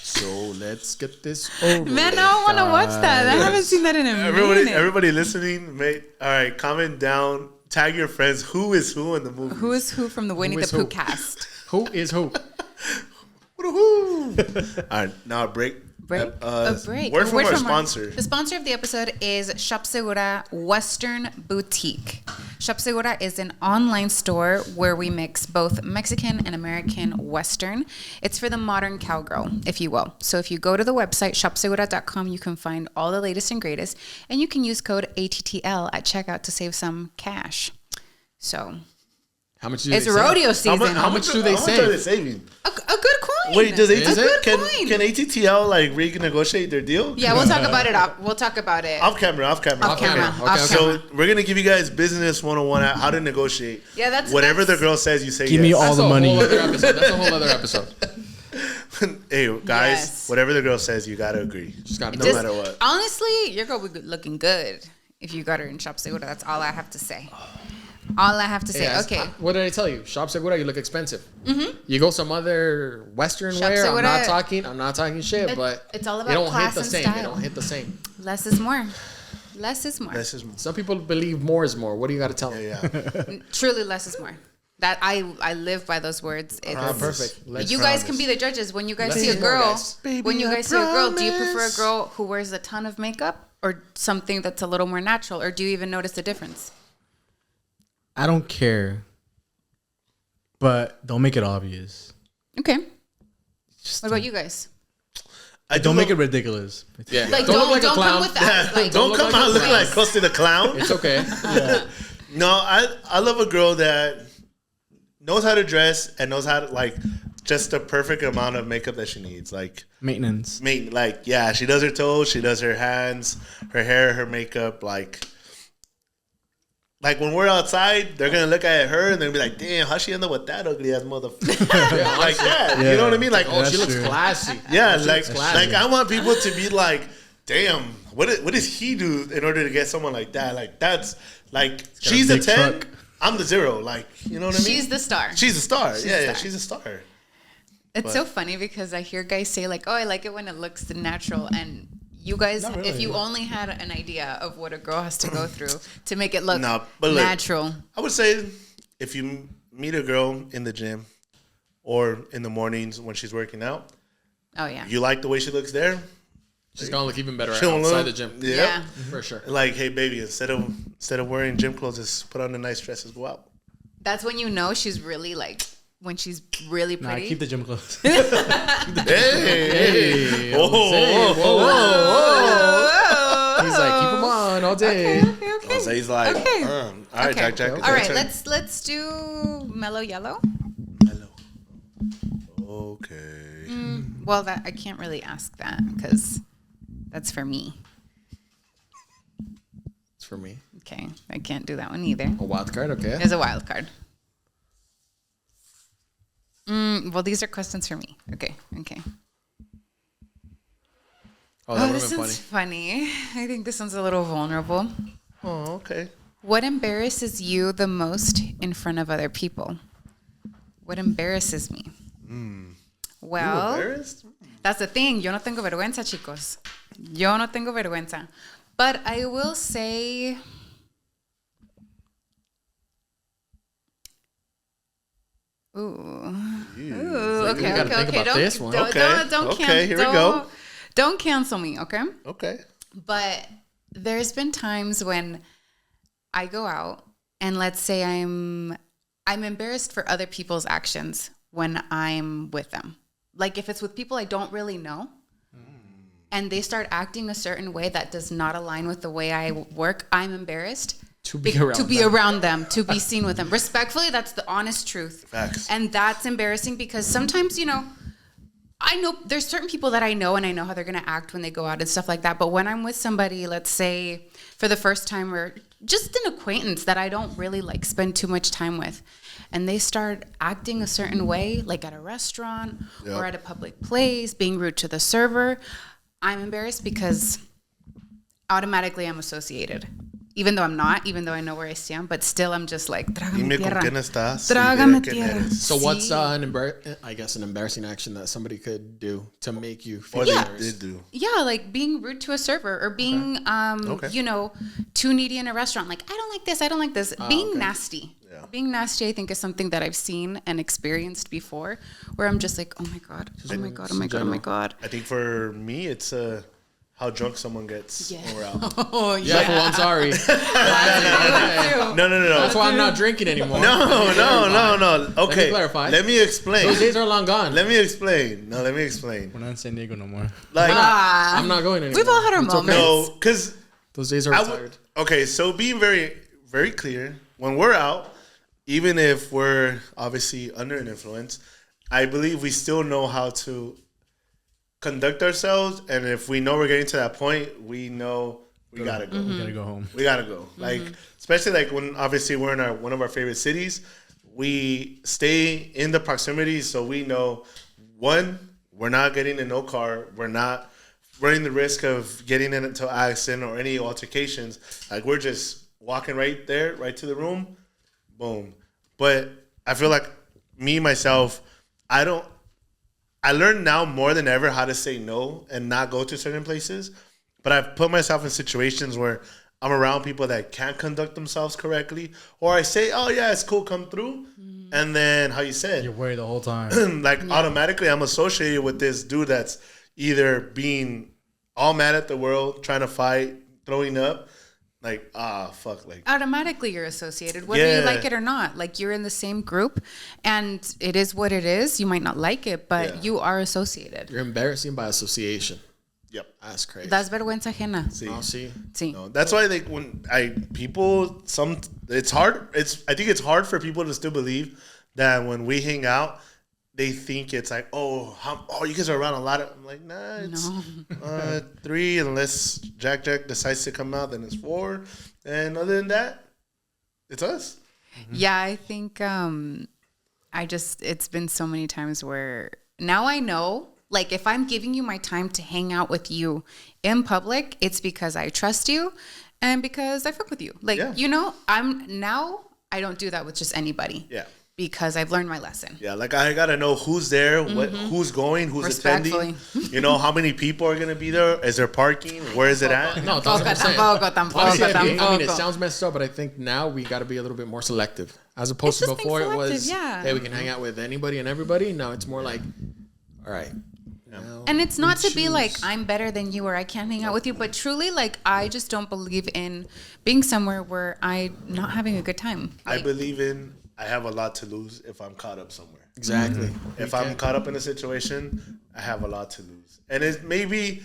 [SPEAKER 2] So let's get this over.
[SPEAKER 3] Man, now I want to watch that. I haven't seen that in a minute.
[SPEAKER 1] Everybody listening, all right, comment down. Tag your friends. Who is who in the movie?
[SPEAKER 3] Who is who from the Winnie the
[SPEAKER 2] is
[SPEAKER 3] Pooh
[SPEAKER 2] who?
[SPEAKER 3] cast?
[SPEAKER 2] Who is who?
[SPEAKER 1] Woo-hoo. All right, now a break.
[SPEAKER 3] Break? A break.
[SPEAKER 1] Word
[SPEAKER 3] A
[SPEAKER 1] from our sponsor.
[SPEAKER 3] The sponsor of the episode is Shop Segura Western Boutique. Shop Segura is an online store where we mix both Mexican and American Western. It's for the modern cowgirl, if you will. So if you go to the website, shopsegura.com, you can find all the latest and greatest, and you can use code ATTL at checkout to save some cash. So
[SPEAKER 2] How much do
[SPEAKER 3] it's
[SPEAKER 2] they save?
[SPEAKER 3] rodeo season.
[SPEAKER 2] How much do they
[SPEAKER 1] How much are they
[SPEAKER 2] save?
[SPEAKER 1] saving?
[SPEAKER 3] A good coin.
[SPEAKER 1] Wait, does
[SPEAKER 2] Is it?
[SPEAKER 1] can
[SPEAKER 3] coin.
[SPEAKER 1] ATTL like renegotiate their deal?
[SPEAKER 3] Yeah, we'll talk about it. We'll talk about it.
[SPEAKER 1] Off camera.
[SPEAKER 3] Off camera.
[SPEAKER 2] Okay,
[SPEAKER 3] Off
[SPEAKER 2] okay.
[SPEAKER 3] camera.
[SPEAKER 1] So we're gonna give you guys business 101 on how to negotiate.
[SPEAKER 3] Yeah, that's
[SPEAKER 1] whatever the girl says. You say
[SPEAKER 4] Give
[SPEAKER 1] yes.
[SPEAKER 4] me all
[SPEAKER 2] That's
[SPEAKER 4] the
[SPEAKER 2] a
[SPEAKER 4] money.
[SPEAKER 2] whole other episode. That's a whole other episode.
[SPEAKER 1] Hey guys,
[SPEAKER 3] Yes.
[SPEAKER 1] whatever the girl says, you gotta agree.
[SPEAKER 2] Just got
[SPEAKER 1] No
[SPEAKER 3] Just-
[SPEAKER 1] matter what.
[SPEAKER 3] Honestly, your girl would be looking good if you got her in Shop Segura. That's all I have to say. All I have to say. Okay.
[SPEAKER 2] What did I tell you? Shop Segura, you look expensive. Mm-hmm. You go some other Western
[SPEAKER 3] Shop
[SPEAKER 2] wear.
[SPEAKER 3] Segura-
[SPEAKER 2] I'm not talking shit, but
[SPEAKER 3] it's all about
[SPEAKER 2] it don't
[SPEAKER 3] class
[SPEAKER 2] hit the
[SPEAKER 3] and
[SPEAKER 2] same.
[SPEAKER 3] style.
[SPEAKER 2] It don't hit the same.
[SPEAKER 3] Less is more. Less is more.
[SPEAKER 1] This is
[SPEAKER 2] Some people believe more is more. What do you got to tell them?
[SPEAKER 1] yeah.
[SPEAKER 3] Truly, less is more. That I live by those words. It's,
[SPEAKER 2] Perfect. Let's
[SPEAKER 3] you guys can be the judges when you guys
[SPEAKER 2] Less
[SPEAKER 3] see a
[SPEAKER 2] is more,
[SPEAKER 3] girl.
[SPEAKER 2] guys.
[SPEAKER 3] When you guys see a girl, do you prefer a girl who wears a ton of makeup or something that's a little more natural, or do you even notice the difference?
[SPEAKER 4] I don't care but don't make it obvious.
[SPEAKER 3] Okay.
[SPEAKER 4] Just
[SPEAKER 3] What about you guys?
[SPEAKER 1] I
[SPEAKER 4] don't make it ridiculous.
[SPEAKER 2] Yeah.
[SPEAKER 3] Like,
[SPEAKER 2] don't look like a
[SPEAKER 3] don't come
[SPEAKER 2] clown.
[SPEAKER 3] with that. Like,
[SPEAKER 1] Don't come out looking like Krusty the Clown.
[SPEAKER 2] It's okay.
[SPEAKER 1] No, I love a girl that knows how to dress and knows how to like just the perfect amount of makeup that she needs. Like
[SPEAKER 4] Maintenance.
[SPEAKER 1] yeah, she does her toes, she does her hands, her hair, her makeup. Like when we're outside, they're gonna look at her and they'll be like, "Damn, how she end up with that ugly ass motherfucker?" Like that. You know what I mean? Like,
[SPEAKER 2] Oh, she
[SPEAKER 4] That's
[SPEAKER 2] looks
[SPEAKER 4] true.
[SPEAKER 2] classy.
[SPEAKER 1] yeah,
[SPEAKER 2] She
[SPEAKER 1] like
[SPEAKER 2] looks classy.
[SPEAKER 1] I want people to be like, "Damn, what does he do in order to get someone like that?" Like that's like she's a
[SPEAKER 4] big
[SPEAKER 1] 10,
[SPEAKER 4] truck.
[SPEAKER 1] I'm the 0. Like, you know what I mean?
[SPEAKER 3] She's the star.
[SPEAKER 1] She's a star.
[SPEAKER 3] She's
[SPEAKER 1] Yeah,
[SPEAKER 3] a
[SPEAKER 1] yeah,
[SPEAKER 3] star.
[SPEAKER 1] she's a star.
[SPEAKER 3] It's so funny because I hear guys say like, "Oh, I like it when it looks natural," and you guys,
[SPEAKER 1] Not really.
[SPEAKER 3] if you only had an idea of what a girl has to go through to make it look
[SPEAKER 1] No, but look,
[SPEAKER 3] natural.
[SPEAKER 1] I would say if you meet a girl in the gym or in the mornings when she's working out,
[SPEAKER 3] Oh yeah.
[SPEAKER 1] you like the way she looks there,
[SPEAKER 2] She's gonna look even better
[SPEAKER 1] she'll
[SPEAKER 2] outside
[SPEAKER 1] look-
[SPEAKER 2] the gym.
[SPEAKER 1] Yeah.
[SPEAKER 3] Yeah.
[SPEAKER 2] For sure.
[SPEAKER 1] Like, hey, baby, instead of wearing gym clothes, just put on a nice dress and go out.
[SPEAKER 3] That's when you know she's really like when she's really
[SPEAKER 4] Nah,
[SPEAKER 3] pretty.
[SPEAKER 4] keep the gym clothes.
[SPEAKER 1] Hey,
[SPEAKER 2] Hey,
[SPEAKER 1] whoa, whoa, whoa, whoa.
[SPEAKER 2] He's like, keep them on all day.
[SPEAKER 3] Okay.
[SPEAKER 1] So he's like,
[SPEAKER 3] Okay.
[SPEAKER 1] all right,
[SPEAKER 3] Okay.
[SPEAKER 1] Jack.
[SPEAKER 3] All right, let's do mellow yellow.
[SPEAKER 1] Hello. Okay.
[SPEAKER 3] Well, that I can't really ask that because that's for me.
[SPEAKER 2] It's for me.
[SPEAKER 3] Okay, I can't do that one either.
[SPEAKER 2] A wild card, okay.
[SPEAKER 3] There's a wild card. Well, these are questions for me. Okay.
[SPEAKER 2] Oh, that would
[SPEAKER 3] this
[SPEAKER 2] have been
[SPEAKER 3] one's
[SPEAKER 2] funny.
[SPEAKER 3] funny. I think this one's a little vulnerable.
[SPEAKER 1] Oh, okay.
[SPEAKER 3] What embarrasses you the most in front of other people? What embarrasses me? Well,
[SPEAKER 1] Embarrassed?
[SPEAKER 3] that's the thing. Yo no tengo vergüenza, chicos. Yo no tengo vergüenza. But I will say... Ooh. Okay.
[SPEAKER 2] gotta think about this one.
[SPEAKER 1] Okay, here we go.
[SPEAKER 3] Don't cancel me, okay?
[SPEAKER 1] Okay.
[SPEAKER 3] But there's been times when I go out and let's say I'm embarrassed for other people's actions when I'm with them. Like if it's with people I don't really know and they start acting a certain way that does not align with the way I work, I'm embarrassed
[SPEAKER 2] To be around
[SPEAKER 3] them, to be seen with them. Respectfully, that's the honest truth.
[SPEAKER 1] Facts.
[SPEAKER 3] And that's embarrassing because sometimes, I know there's certain people that I know and I know how they're going to act when they go out and stuff like that. But when I'm with somebody, let's say for the first time or just an acquaintance that I don't really like spend too much time with, and they start acting a certain way, like at a restaurant or at a public place, being rude to the server, I'm embarrassed because automatically I'm associated. Even though I'm not, even though I know where I stand, but still I'm just like, trágame
[SPEAKER 1] Dime con
[SPEAKER 3] tierra.
[SPEAKER 1] quién estás.
[SPEAKER 3] Trágame
[SPEAKER 1] y de quién
[SPEAKER 3] tierra.
[SPEAKER 1] eres.
[SPEAKER 2] So what's
[SPEAKER 3] Sí.
[SPEAKER 2] an embarrassing action that somebody could do to make you feel
[SPEAKER 1] Or they
[SPEAKER 2] embarrassed?
[SPEAKER 1] did do.
[SPEAKER 3] Yeah, like being rude to a server or being, too needy in a restaurant. Like, I don't like this. I don't like this. Being nasty.
[SPEAKER 1] Yeah.
[SPEAKER 3] Being nasty, I think, is something that I've seen and experienced before where I'm just like, oh my God, oh my God, oh my God, oh my God.
[SPEAKER 1] I think for me, it's how drunk someone gets when we're out.
[SPEAKER 3] Oh,
[SPEAKER 2] Yeah, for one, sorry.
[SPEAKER 1] No.
[SPEAKER 2] That's why I'm not drinking anymore.
[SPEAKER 1] No. Okay.
[SPEAKER 2] clarify.
[SPEAKER 1] Let me explain.
[SPEAKER 2] Those days are long gone.
[SPEAKER 1] Let me explain.
[SPEAKER 4] We're not in San Diego no more.
[SPEAKER 1] Like,
[SPEAKER 2] I'm not going anymore.
[SPEAKER 3] We've all had our moments.
[SPEAKER 1] no, because
[SPEAKER 2] Those days are
[SPEAKER 1] I
[SPEAKER 2] retired.
[SPEAKER 1] would. Okay, so being very, very clear, when we're out, even if we're obviously under an influence, I believe we still know how to conduct ourselves, and if we know we're getting to that point, we know we gotta go.
[SPEAKER 4] We gotta go home.
[SPEAKER 1] We gotta go. Like, especially like when obviously we're in one of our favorite cities, we stay in the proximity, so we know, one, we're not getting in no car, we're not running the risk of getting into an accident or any altercations. Like, we're just walking right there, right to the room, boom. But I feel like me myself, I learned now more than ever how to say no and not go to certain places. But I've put myself in situations where I'm around people that can't conduct themselves correctly. Or I say, oh, yeah, it's cool, come through. And then, how you said,
[SPEAKER 4] You're worried the whole time.
[SPEAKER 1] like automatically I'm associated with this dude that's either being all mad at the world, trying to fight, throwing up. like fuck, like
[SPEAKER 3] automatically you're associated, whether you like it or not. Like you're in the same group, and it is what it is. You might not like it, but you are associated.
[SPEAKER 2] You're embarrassing by association.
[SPEAKER 1] yep.
[SPEAKER 2] That's crazy.
[SPEAKER 3] Das vergüenza ajena.
[SPEAKER 1] See,
[SPEAKER 3] Sí.
[SPEAKER 1] no, that's why like when it's hard. I think it's hard for people to still believe that when we hang out, they think it's like, oh, you guys are around a lot of. I'm like, nah, it's 3 unless Jack decides to come out, then it's 4, and other than that, it's us.
[SPEAKER 3] Yeah, I think it's been so many times where now I know, like if I'm giving you my time to hang out with you in public, it's because I trust you and because I fuck with you. Like, you know, I don't do that with just anybody.
[SPEAKER 1] Yeah.
[SPEAKER 3] Because I've learned my lesson.
[SPEAKER 1] Yeah, like I gotta know who's there, who's going, who's attending. You know, how many people are gonna be there? Is there parking? Where is it at?
[SPEAKER 2] No, that's what I'm saying. Honestly, I mean, it
[SPEAKER 3] Tampoco.
[SPEAKER 2] sounds messed up, but I think now we got to be a little bit more selective. As opposed to
[SPEAKER 3] just being
[SPEAKER 2] before, it was,
[SPEAKER 3] selective,
[SPEAKER 2] hey, we can hang out with anybody and everybody. Now it's more like, all right.
[SPEAKER 3] And it's not to be like, I'm better than you or I can't hang out with you, but truly, like, I just don't believe in being somewhere where I'm not having a good time.
[SPEAKER 1] I believe I have a lot to lose if I'm caught up somewhere.
[SPEAKER 2] Exactly.
[SPEAKER 1] If I'm caught up in a situation, I have a lot to lose. And it maybe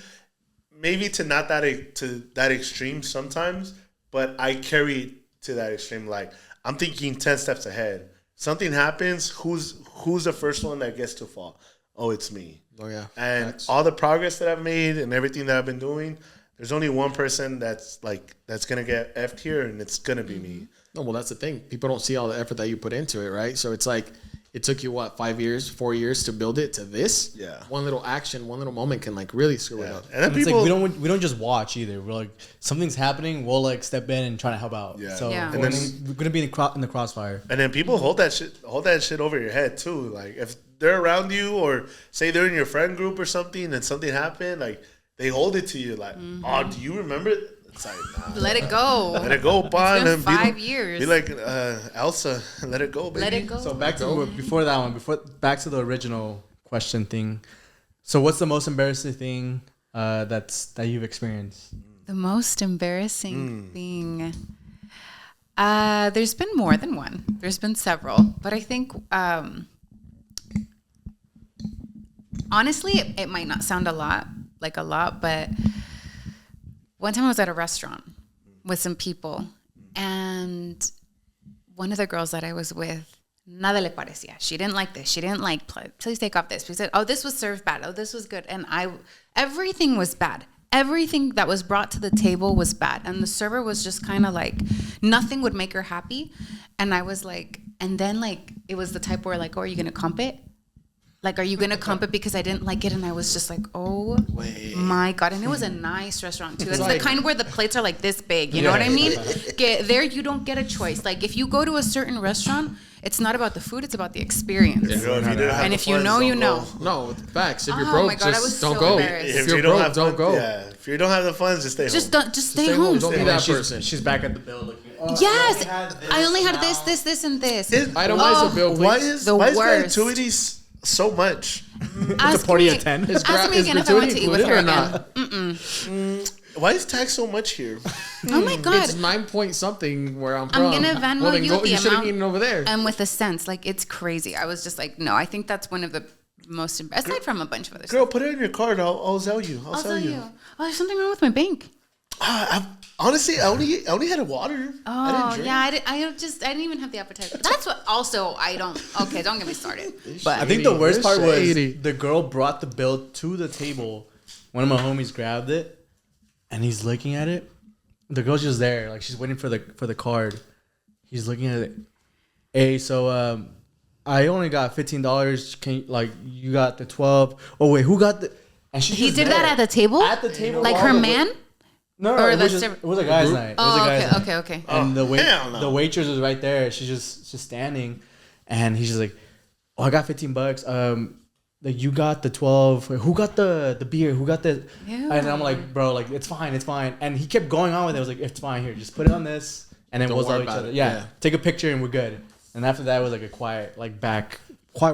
[SPEAKER 1] to not to that extreme sometimes, but I carry it to that extreme. Like I'm thinking 10 steps ahead. Something happens, who's the first one that gets to fall? Oh, it's me.
[SPEAKER 2] Oh yeah.
[SPEAKER 1] And all the progress that I've made and everything that I've been doing, there's only one person that's gonna get effed here, and it's gonna be me.
[SPEAKER 2] No, well, that's the thing. People don't see all the effort that you put into it, right? So it's like, it took you, 5 years, 4 years to build it to this?
[SPEAKER 1] Yeah.
[SPEAKER 2] One little action, one little moment can, like, really screw it up.
[SPEAKER 1] And then
[SPEAKER 4] It's
[SPEAKER 1] people,
[SPEAKER 4] like we don't just watch either. We're like, something's happening, we'll like step in and try to help out.
[SPEAKER 1] Yeah.
[SPEAKER 4] So
[SPEAKER 3] Yeah.
[SPEAKER 1] And
[SPEAKER 4] we're gonna be in the crossfire.
[SPEAKER 1] and then people hold that shit over your head too. Like if they're around you, or say they're in your friend group or something, and something happened, like they hold it to you. Like, oh, do you remember? It's like, nah.
[SPEAKER 3] Let it go.
[SPEAKER 1] Let it go, Bon.
[SPEAKER 3] It's been 5 years.
[SPEAKER 1] Be like Elsa. Let it go, baby.
[SPEAKER 3] Let it go.
[SPEAKER 4] So back to back to the original question thing. So what's the most embarrassing thing that you've experienced?
[SPEAKER 3] The most embarrassing thing. There's been more than one. There's been several, but I think honestly, it might not sound a lot, but one time I was at a restaurant with some people, and one of the girls that I was with, nada le parecía. She didn't like this. She didn't like, please take off this. She said, oh, this was served bad. Oh, this was good. And everything was bad. Everything that was brought to the table was bad. And the server was just kind of like, nothing would make her happy. And I was like, and then like, it was the type where like, oh, are you going to comp it? Like, are you going to comp it because I didn't like it? And I was just like, oh my God. And it was a nice restaurant too. It's the kind where the plates are like this big. You know what I mean? There, you don't get a choice. Like if you go to a certain restaurant, it's not about the food, it's about the experience. And if you know, you know.
[SPEAKER 2] No, facts. If you're
[SPEAKER 3] Oh
[SPEAKER 2] broke,
[SPEAKER 3] my God, I was
[SPEAKER 2] just don't
[SPEAKER 3] so
[SPEAKER 2] go.
[SPEAKER 3] embarrassed.
[SPEAKER 2] If you're broke, don't go.
[SPEAKER 1] Yeah, if you don't have the funds, just stay home.
[SPEAKER 3] Just stay home.
[SPEAKER 2] Don't be that person.
[SPEAKER 4] She's back at the bill looking. Oh,
[SPEAKER 3] Yes, I only had this, and this.
[SPEAKER 2] Itemize the bill, please.
[SPEAKER 1] Why is
[SPEAKER 3] The worst.
[SPEAKER 1] gratuities so much?
[SPEAKER 4] It's a party of 10.
[SPEAKER 3] Ask me again if I want to eat with her again.
[SPEAKER 1] Why is tax so much here?
[SPEAKER 3] Oh my God.
[SPEAKER 2] It's 9 point something where I'm from.
[SPEAKER 3] I'm gonna Venmo
[SPEAKER 2] Well, then
[SPEAKER 3] you
[SPEAKER 2] go,
[SPEAKER 3] the
[SPEAKER 2] you should have
[SPEAKER 3] amount.
[SPEAKER 2] eaten over there.
[SPEAKER 3] And with a sense, like it's crazy. I was just like, no, I think that's one of the most, aside from a bunch of other
[SPEAKER 1] Girl,
[SPEAKER 3] stuff.
[SPEAKER 1] put it in your card. I'll sell you.
[SPEAKER 3] I'll tell you. Oh, there's something wrong with my bank.
[SPEAKER 1] Honestly, I only had a water. I didn't
[SPEAKER 3] Oh
[SPEAKER 1] drink.
[SPEAKER 3] yeah, I didn't even have the appetite. That's what. Also, I don't. Okay, don't get me started. But
[SPEAKER 4] I think the worst part was
[SPEAKER 2] Shady.
[SPEAKER 4] the girl brought the bill to the table. One of my homies grabbed it, and he's looking at it. The girl's just there, like she's waiting for the card. He's looking at it. Hey, so I only got $15. Can you got the 12? Oh wait, who got the? And she
[SPEAKER 3] he did that at the table.
[SPEAKER 4] At the table,
[SPEAKER 3] like
[SPEAKER 4] while
[SPEAKER 3] her
[SPEAKER 4] the-
[SPEAKER 3] man.
[SPEAKER 4] No,
[SPEAKER 3] Or
[SPEAKER 4] it
[SPEAKER 3] the
[SPEAKER 4] was,
[SPEAKER 3] server-
[SPEAKER 4] it was a guy's night. It was a
[SPEAKER 3] Oh,
[SPEAKER 4] guy's night.
[SPEAKER 3] okay.
[SPEAKER 4] And
[SPEAKER 1] hell no.
[SPEAKER 4] the waitress was right there. She's just standing, and he's just like, "Oh, I got $15. Like you got the 12. Who got the beer? Who got the?"
[SPEAKER 3] Ew.
[SPEAKER 4] And I'm like, "Bro, like it's fine. And he kept going on with it. I was like, "It's fine. Here, just put it on this, and then
[SPEAKER 2] Don't
[SPEAKER 4] we'll
[SPEAKER 2] worry
[SPEAKER 4] tell each
[SPEAKER 2] about
[SPEAKER 4] other.
[SPEAKER 2] it.
[SPEAKER 4] Yeah,
[SPEAKER 2] Yeah.
[SPEAKER 4] take a picture, and we're good." And after that, it was like a quiet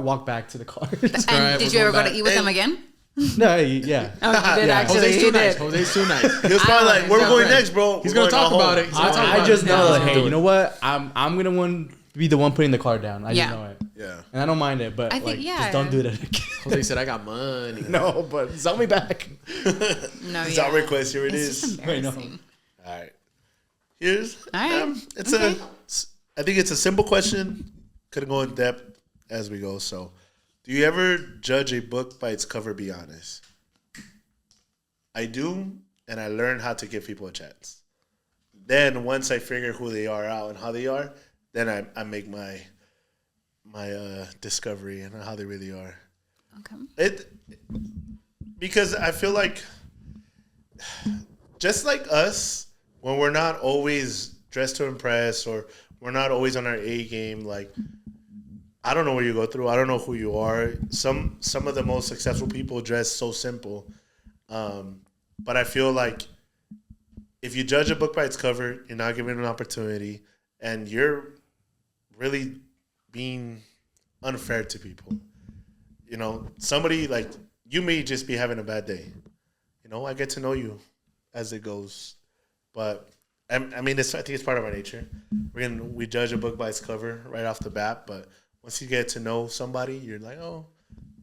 [SPEAKER 4] walk back to the car.
[SPEAKER 3] And did you ever go to eat with them again?
[SPEAKER 4] No, yeah.
[SPEAKER 3] Oh, you did
[SPEAKER 4] Yeah.
[SPEAKER 3] actually.
[SPEAKER 2] Jose's
[SPEAKER 3] He
[SPEAKER 2] too nice.
[SPEAKER 3] did.
[SPEAKER 2] Jose's too nice.
[SPEAKER 1] He was probably like, "Where we going
[SPEAKER 2] right.
[SPEAKER 1] next, bro?
[SPEAKER 2] He's
[SPEAKER 1] We're
[SPEAKER 2] gonna
[SPEAKER 1] going
[SPEAKER 2] talk
[SPEAKER 1] home."
[SPEAKER 2] about it. He's gonna talk
[SPEAKER 4] I
[SPEAKER 2] about
[SPEAKER 4] just
[SPEAKER 2] it.
[SPEAKER 4] know that,
[SPEAKER 2] Do
[SPEAKER 4] hey,
[SPEAKER 2] it.
[SPEAKER 4] you know what? I'm gonna be the one putting the car down. I
[SPEAKER 3] Yeah.
[SPEAKER 4] just know it.
[SPEAKER 1] Yeah.
[SPEAKER 4] And I don't mind it, but
[SPEAKER 3] I think,
[SPEAKER 4] like,
[SPEAKER 3] yeah.
[SPEAKER 4] just don't do it again.
[SPEAKER 2] Jose said, "I got money."
[SPEAKER 4] No, but sell me back.
[SPEAKER 3] No,
[SPEAKER 1] It's
[SPEAKER 3] yeah.
[SPEAKER 1] our request. Here it
[SPEAKER 3] It's
[SPEAKER 1] is.
[SPEAKER 3] just embarrassing.
[SPEAKER 1] All right. Here's.
[SPEAKER 3] All right.
[SPEAKER 1] It's
[SPEAKER 3] Okay.
[SPEAKER 1] I think it's a simple question. Could go in depth as we go. So, do you ever judge a book by its cover? Be honest. I do, and I learn how to give people a chance. Then once I figure who they are out and how they are, then I make my discovery and how they really are.
[SPEAKER 3] Okay.
[SPEAKER 1] Because I feel like just like us, when we're not always dressed to impress or we're not always on our A game, like I don't know what you go through. I don't know who you are. Some of the most successful people dress so simple. But I feel like if you judge a book by its cover, you're not giving it an opportunity, and you're really being unfair to people. You know, somebody like you may just be having a bad day. You know, I get to know you as it goes, but I mean, I think it's part of our nature. We judge a book by its cover right off the bat, but once you get to know somebody, you're like, oh,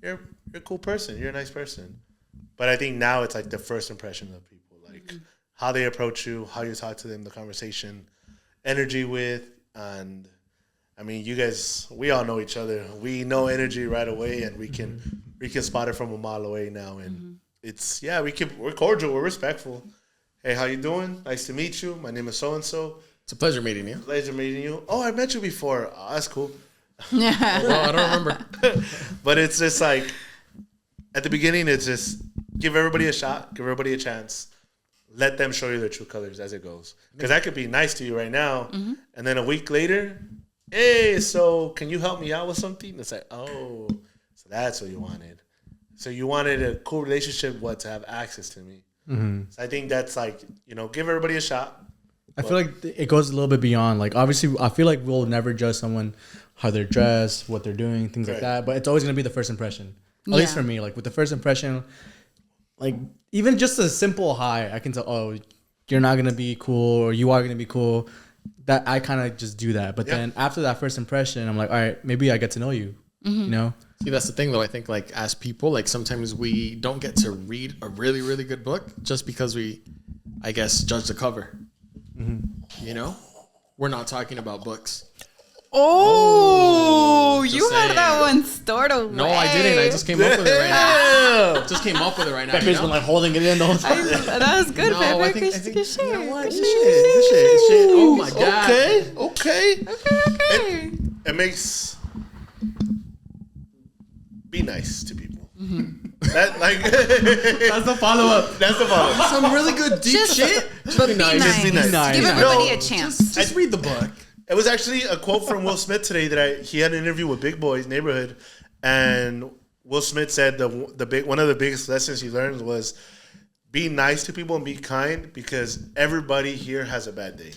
[SPEAKER 1] you're a cool person. You're a nice person. But I think now it's like the first impression of people, like how they approach you, how you talk to them, the conversation, energy with, and I mean, you guys, we all know each other. We know energy right away, and we can spot it from a mile away now. And it's we're cordial, we're respectful. Hey, how you doing? Nice to meet you. My name is so and so.
[SPEAKER 2] It's a pleasure meeting you.
[SPEAKER 1] Pleasure meeting you. Oh, I met you before. Oh, that's cool.
[SPEAKER 3] Yeah.
[SPEAKER 2] Well, I don't remember.
[SPEAKER 1] But it's just like at the beginning, it's just give everybody a shot, give everybody a chance. Let them show you their true colors as it goes. Because I could be nice to you right now, and then a week later, hey, so can you help me out with something? It's like, oh, so that's what you wanted. So you wanted a cool relationship, to have access to me. So I think that's like, give everybody a shot.
[SPEAKER 4] I feel like it goes a little bit beyond. Like, obviously, I feel like we'll never judge someone how they're dressed, what they're doing, things like that. But it's always going to be the first impression. At least for me. Like, with the first impression, like, even just a simple hi, I can tell, oh, you're not going to be cool or you are going to be cool. That I kind of just do that. But then after that first impression, I'm like, all right, maybe I get to know you, you know?
[SPEAKER 2] See, that's the thing, though. I think, like, as people, like, sometimes we don't get to read a really, really good book just because we, I guess, judge the cover. You know? We're not talking about books.
[SPEAKER 3] Oh,
[SPEAKER 2] just
[SPEAKER 3] you had
[SPEAKER 2] saying.
[SPEAKER 3] that one stored away.
[SPEAKER 2] No, I didn't. I just came up with it right now. Just came up with it right now.
[SPEAKER 4] Pepe's been like holding it in the whole time.
[SPEAKER 3] That was good,
[SPEAKER 2] No,
[SPEAKER 3] Pepe.
[SPEAKER 2] I think-
[SPEAKER 3] Good shit.
[SPEAKER 2] you know what?
[SPEAKER 3] Good
[SPEAKER 2] This
[SPEAKER 3] shit.
[SPEAKER 2] shit. Oh, my God.
[SPEAKER 1] Okay.
[SPEAKER 3] Okay.
[SPEAKER 1] It makes be nice to people. That
[SPEAKER 4] That's the follow up.
[SPEAKER 1] that's the problem.
[SPEAKER 2] Some really good deep
[SPEAKER 3] Just-
[SPEAKER 2] shit.
[SPEAKER 3] But be nice.
[SPEAKER 1] Just be nice.
[SPEAKER 3] Give
[SPEAKER 1] No,
[SPEAKER 3] everybody a chance.
[SPEAKER 2] Just read the book.
[SPEAKER 1] It was actually a quote from Will Smith today that he had an interview with Big Boy's Neighborhood, and Will Smith said one of the biggest lessons he learned was be nice to people and be kind because everybody here has a bad day.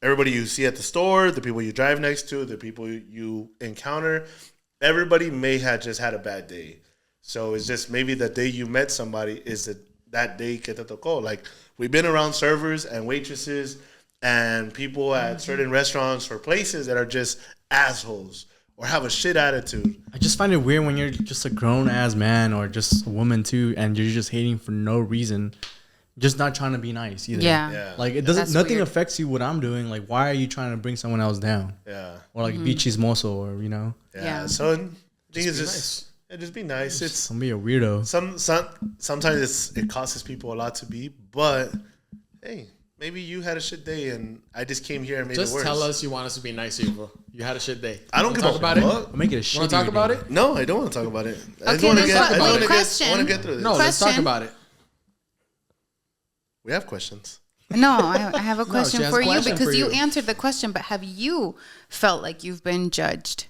[SPEAKER 1] Everybody you see at the store, the people you drive next to, the people you encounter, everybody may have just had a bad day. So it's just maybe the day you met somebody is that day que te tocó. Like we've been around servers and waitresses and people at certain restaurants or places that are just assholes or have a shit attitude.
[SPEAKER 4] I just find it weird when you're just a grown ass man or just a woman too, and you're just hating for no reason, just not trying to be nice either.
[SPEAKER 3] Yeah.
[SPEAKER 4] Like it doesn't.
[SPEAKER 3] That's
[SPEAKER 4] nothing
[SPEAKER 3] weird.
[SPEAKER 4] affects you what I'm doing. Like why are you trying to bring someone else down?
[SPEAKER 1] Yeah.
[SPEAKER 4] Or like be chismoso or
[SPEAKER 3] Yeah.
[SPEAKER 1] So I think it's
[SPEAKER 2] be
[SPEAKER 1] just just be nice. It's
[SPEAKER 4] don't be a weirdo.
[SPEAKER 1] sometimes it costs people a lot to be, but hey, maybe you had a shit day and I just came here and made it
[SPEAKER 2] Just
[SPEAKER 1] worse.
[SPEAKER 2] tell us you want us to be nice to you, bro. You had a shit day.
[SPEAKER 1] I don't
[SPEAKER 2] Wanna
[SPEAKER 1] give
[SPEAKER 2] talk
[SPEAKER 1] a
[SPEAKER 2] about it.
[SPEAKER 1] fuck.
[SPEAKER 4] I'll make it a shit.
[SPEAKER 2] Want to talk about it?
[SPEAKER 1] No, I don't want to talk about it. I just
[SPEAKER 3] Okay,
[SPEAKER 1] want to
[SPEAKER 3] let's
[SPEAKER 1] get.
[SPEAKER 3] talk-
[SPEAKER 1] I
[SPEAKER 3] wait,
[SPEAKER 1] want to
[SPEAKER 3] question.
[SPEAKER 1] get through this.
[SPEAKER 2] No, let's talk
[SPEAKER 3] Question.
[SPEAKER 2] about it.
[SPEAKER 1] We have questions.
[SPEAKER 3] No, I have a
[SPEAKER 2] she
[SPEAKER 3] question
[SPEAKER 2] has a
[SPEAKER 3] for you
[SPEAKER 2] question
[SPEAKER 3] because
[SPEAKER 2] for
[SPEAKER 3] you
[SPEAKER 2] you.
[SPEAKER 3] answered the question, but have you felt like you've been judged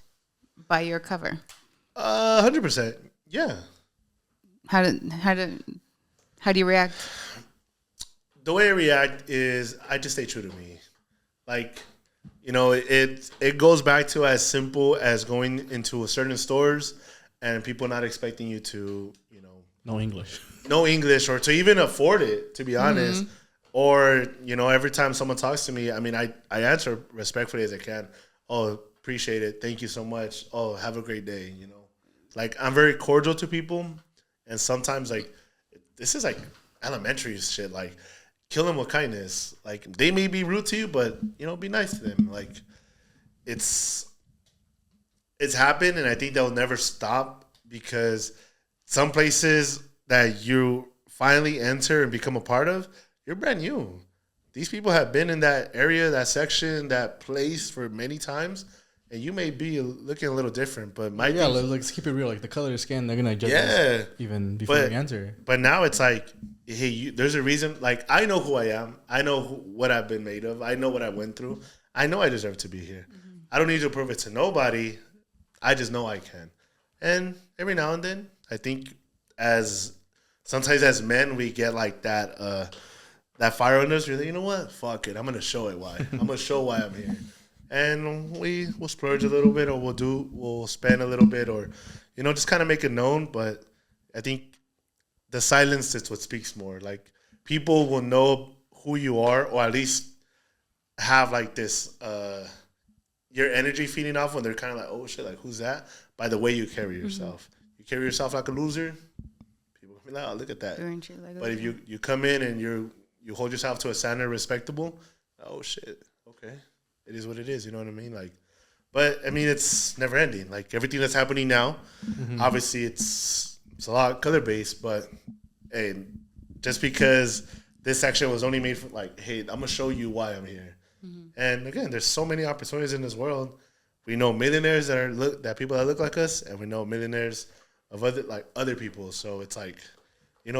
[SPEAKER 3] by your cover?
[SPEAKER 1] 100%. Yeah.
[SPEAKER 3] How do you react?
[SPEAKER 1] The way I react is I just stay true to me. Like, it goes back to as simple as going into a certain stores and people not expecting you to,
[SPEAKER 4] No English.
[SPEAKER 1] know English or to even afford it, to be honest. Or, every time someone talks to me, I mean, I answer respectfully as I can. Oh, appreciate it. Thank you so much. Oh, have a great day, Like, I'm very cordial to people. And sometimes, like, this is, like, elementary shit. Like, kill them with kindness. Like, they may be rude to you, but, be nice to them. Like, it's happened, and I think that will never stop because some places that you finally enter and become a part of, you're brand new. These people have been in that area, that section, that place for many times, and you may be looking a little different. But
[SPEAKER 4] let's keep it real. Like the color of your skin, they're gonna judge us even before we enter.
[SPEAKER 1] But now it's like, hey, there's a reason. Like, I know who I am. I know what I've been made of. I know what I went through. I know I deserve to be here. I don't need to prove it to nobody. I just know I can. And every now and then, I think sometimes as men, we get like that fire under us. We're like, you know what? Fuck it. I'm going to show it why. I'm going to show why I'm here. And we'll splurge a little bit, or we'll spend a little bit, or, just kind of make it known. But I think the silence is what speaks more. Like, people will know who you are, or at least have like this, your energy feeding off when they're kind of like, oh shit, like, who's that? By the way you carry yourself. You carry yourself like a loser, people will be like, oh, look at that. But if you come in and you hold yourself to a standard respectable, oh shit, okay. It is what it is, you know what I mean? Like, but I mean, it's never ending. Like, everything that's happening now, obviously it's a lot color based, but hey, just because this section was only made for like, hey, I'm gonna show you why I'm here. And again, there's so many opportunities in this world. We know millionaires that people that look like us, and we know millionaires of other people. So it's like,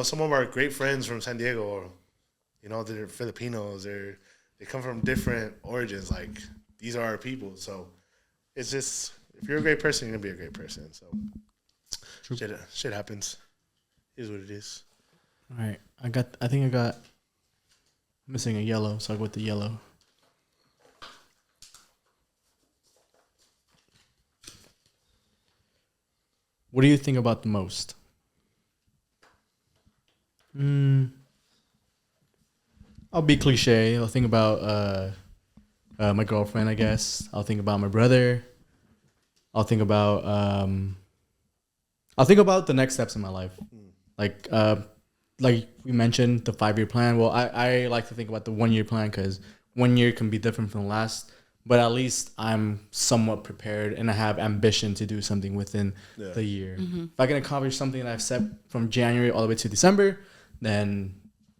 [SPEAKER 1] some of our great friends from San Diego, or they're Filipinos, they come from different origins. Like, these are our people. So it's just, if you're a great person, you're gonna be a great person. So shit happens. It is what it is.
[SPEAKER 4] All right, I think I got missing a yellow, so I'll go with the yellow. What do you think about the most? I'll be cliche. I'll think about my girlfriend, I guess. I'll think about my brother. I'll think about the next steps in my life. Like we mentioned, the 5-year plan. Well, I like to think about the 1-year plan because 1 year can be different from the last. But at least I'm somewhat prepared and I have ambition to do something within the year. If I can accomplish something that I've set from January all the way to December, then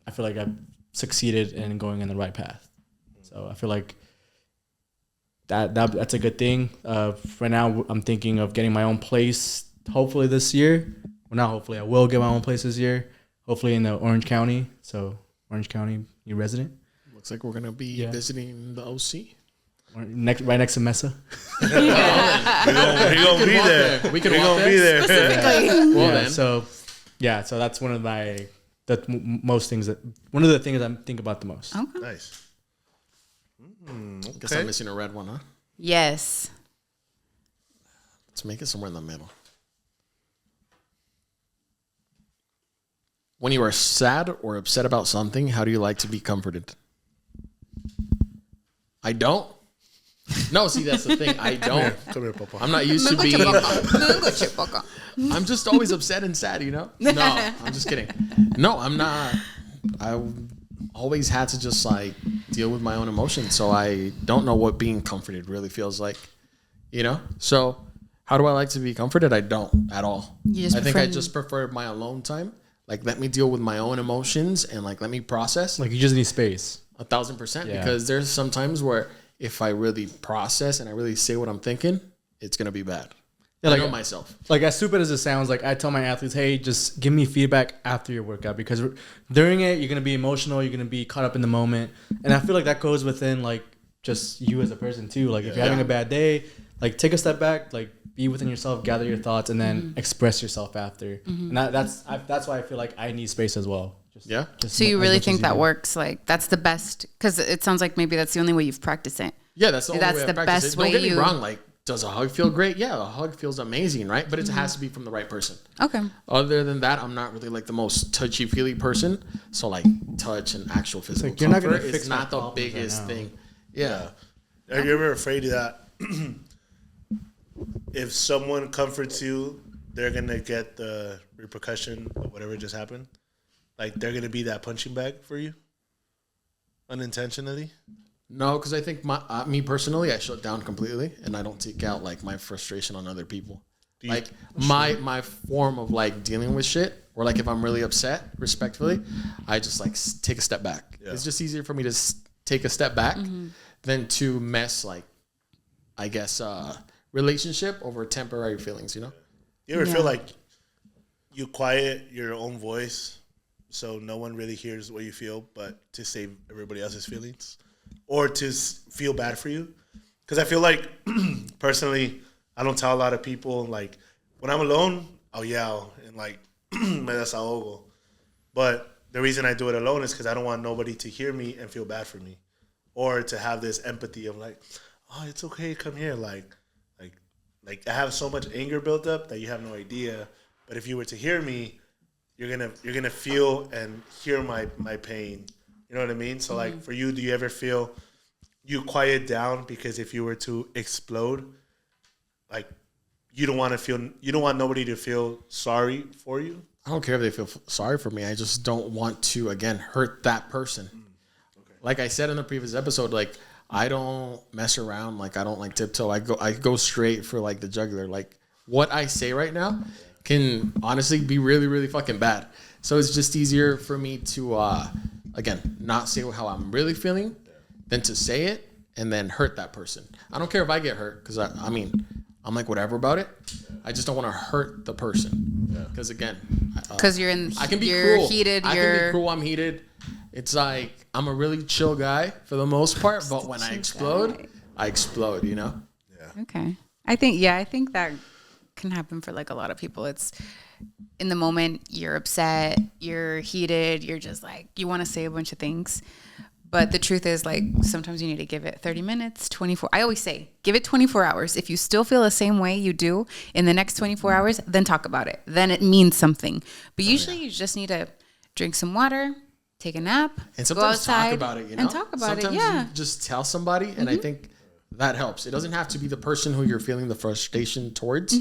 [SPEAKER 4] I feel like I've succeeded in going in the right path. So I feel like that's a good thing. For now, I'm thinking of getting my own place, hopefully this year. Well, not hopefully, I will get my own place this year. Hopefully in the Orange County. So Orange County, new resident.
[SPEAKER 2] Looks like we're going to be visiting the OC.
[SPEAKER 4] Right next to Mesa.
[SPEAKER 1] We're gonna be there.
[SPEAKER 2] We can walk
[SPEAKER 1] be there.
[SPEAKER 3] Specifically.
[SPEAKER 2] Well,
[SPEAKER 4] so that's one of the things I think about the most.
[SPEAKER 3] Okay.
[SPEAKER 1] Nice. Okay.
[SPEAKER 2] Guess I'm missing a red one, huh?
[SPEAKER 3] Yes.
[SPEAKER 2] Let's make it somewhere in the middle. When you are sad or upset about something, how do you like to be comforted? I don't. No, see, that's the thing. I don't.
[SPEAKER 1] Come here, Papa.
[SPEAKER 2] I'm not used to being. I'm just always upset and sad, No, I'm just kidding. No, I'm not. I always had to just like deal with my own emotions, so I don't know what being comforted really feels like, So, how do I like to be comforted? I don't at all. I think I just prefer my alone time. Like, let me deal with my own emotions and like let me process.
[SPEAKER 4] Like, you just need space.
[SPEAKER 2] 1,000%, because there's some times where if I really process and I really say what I'm thinking, it's going to be bad. Yeah, I know myself.
[SPEAKER 4] Like, as stupid as it sounds, like, I tell my athletes, hey, just give me feedback after your workout, because during it, you're going to be emotional, you're going to be caught up in the moment. And I feel like that goes within, like, just you as a person, too. Like, if you're having a bad day, like, take a step back, like, be within yourself, gather your thoughts, and then express yourself after. And that's why I feel like I need space as well.
[SPEAKER 3] So you really think that works? Like, that's the best? Because it sounds like maybe that's the only way you've practiced it.
[SPEAKER 2] Yeah, that's the only way I've practiced it. Don't get me wrong. Like, does a hug feel great? Yeah, a hug feels amazing, right? But it has to be from the right person.
[SPEAKER 3] Okay.
[SPEAKER 2] Other than that, I'm not really like the most touchy-feely person. So like touch and actual physical
[SPEAKER 4] like, you're not
[SPEAKER 2] comfort
[SPEAKER 4] gonna fix
[SPEAKER 2] is
[SPEAKER 4] my
[SPEAKER 2] not the
[SPEAKER 4] problems right
[SPEAKER 2] biggest
[SPEAKER 4] now.
[SPEAKER 2] thing. Yeah.
[SPEAKER 1] Are you ever afraid that if someone comforts you, they're gonna get the repercussion of whatever just happened? Like they're gonna be that punching bag for you, unintentionally.
[SPEAKER 2] No, because I think me personally, I shut down completely, and I don't take out like my frustration on other people. Like my form of like dealing with shit, or like if I'm really upset, respectfully, I just like take a step back.
[SPEAKER 1] Yeah.
[SPEAKER 2] It's just easier for me to take a step back than to mess like, I guess, relationship over temporary feelings. You know?
[SPEAKER 1] You ever feel like you quiet your own voice so no one really hears what you feel, but to save everybody else's feelings, or to feel bad for you? Because I feel like personally, I don't tell a lot of people, like, when I'm alone, I'll yell and, like, me desahogo. But the reason I do it alone is because I don't want nobody to hear me and feel bad for me, or to have this empathy of, like, oh, it's okay, come here. Like I have so much anger built up that you have no idea. But if you were to hear me, you're gonna feel and hear my pain. You know what I mean? So, like, for you, do you ever feel you quiet down because if you were to explode, like, you don't want nobody to feel sorry for you?
[SPEAKER 2] I don't care if they feel sorry for me. I just don't want to, again, hurt that person.
[SPEAKER 1] Okay.
[SPEAKER 2] Like I said in the previous episode, like, I don't mess around. Like, I don't like tiptoe. I go straight for like the jugular. Like, what I say right now can honestly be really, really fucking bad. So it's just easier for me to, again, not say how I'm really feeling than to say it and then hurt that person. I don't care if I get hurt, because I mean, I'm like whatever about it. I just don't want to hurt the person. Because again,
[SPEAKER 3] Because
[SPEAKER 2] I can be
[SPEAKER 3] you're
[SPEAKER 2] cruel.
[SPEAKER 3] heated.
[SPEAKER 2] I can be cruel. I'm heated. It's like I'm a really chill guy for the most part, but when I explode, I explode. You know?
[SPEAKER 3] Okay. I think that can happen for like a lot of people. It's in the moment, you're upset, you're heated, you're just like, you want to say a bunch of things. But the truth is, like, sometimes you need to give it 30 minutes, 24. I always say, give it 24 hours. If you still feel the same way you do in the next 24 hours, then talk about it. Then it means something. But usually you just need to drink some water, take a nap,
[SPEAKER 2] And
[SPEAKER 3] go
[SPEAKER 2] sometimes
[SPEAKER 3] outside,
[SPEAKER 2] talk about it. You know?
[SPEAKER 3] and talk about
[SPEAKER 2] sometimes
[SPEAKER 3] it. Yeah.
[SPEAKER 2] you just tell somebody, and I think that helps. It doesn't have to be the person who you're feeling the frustration towards.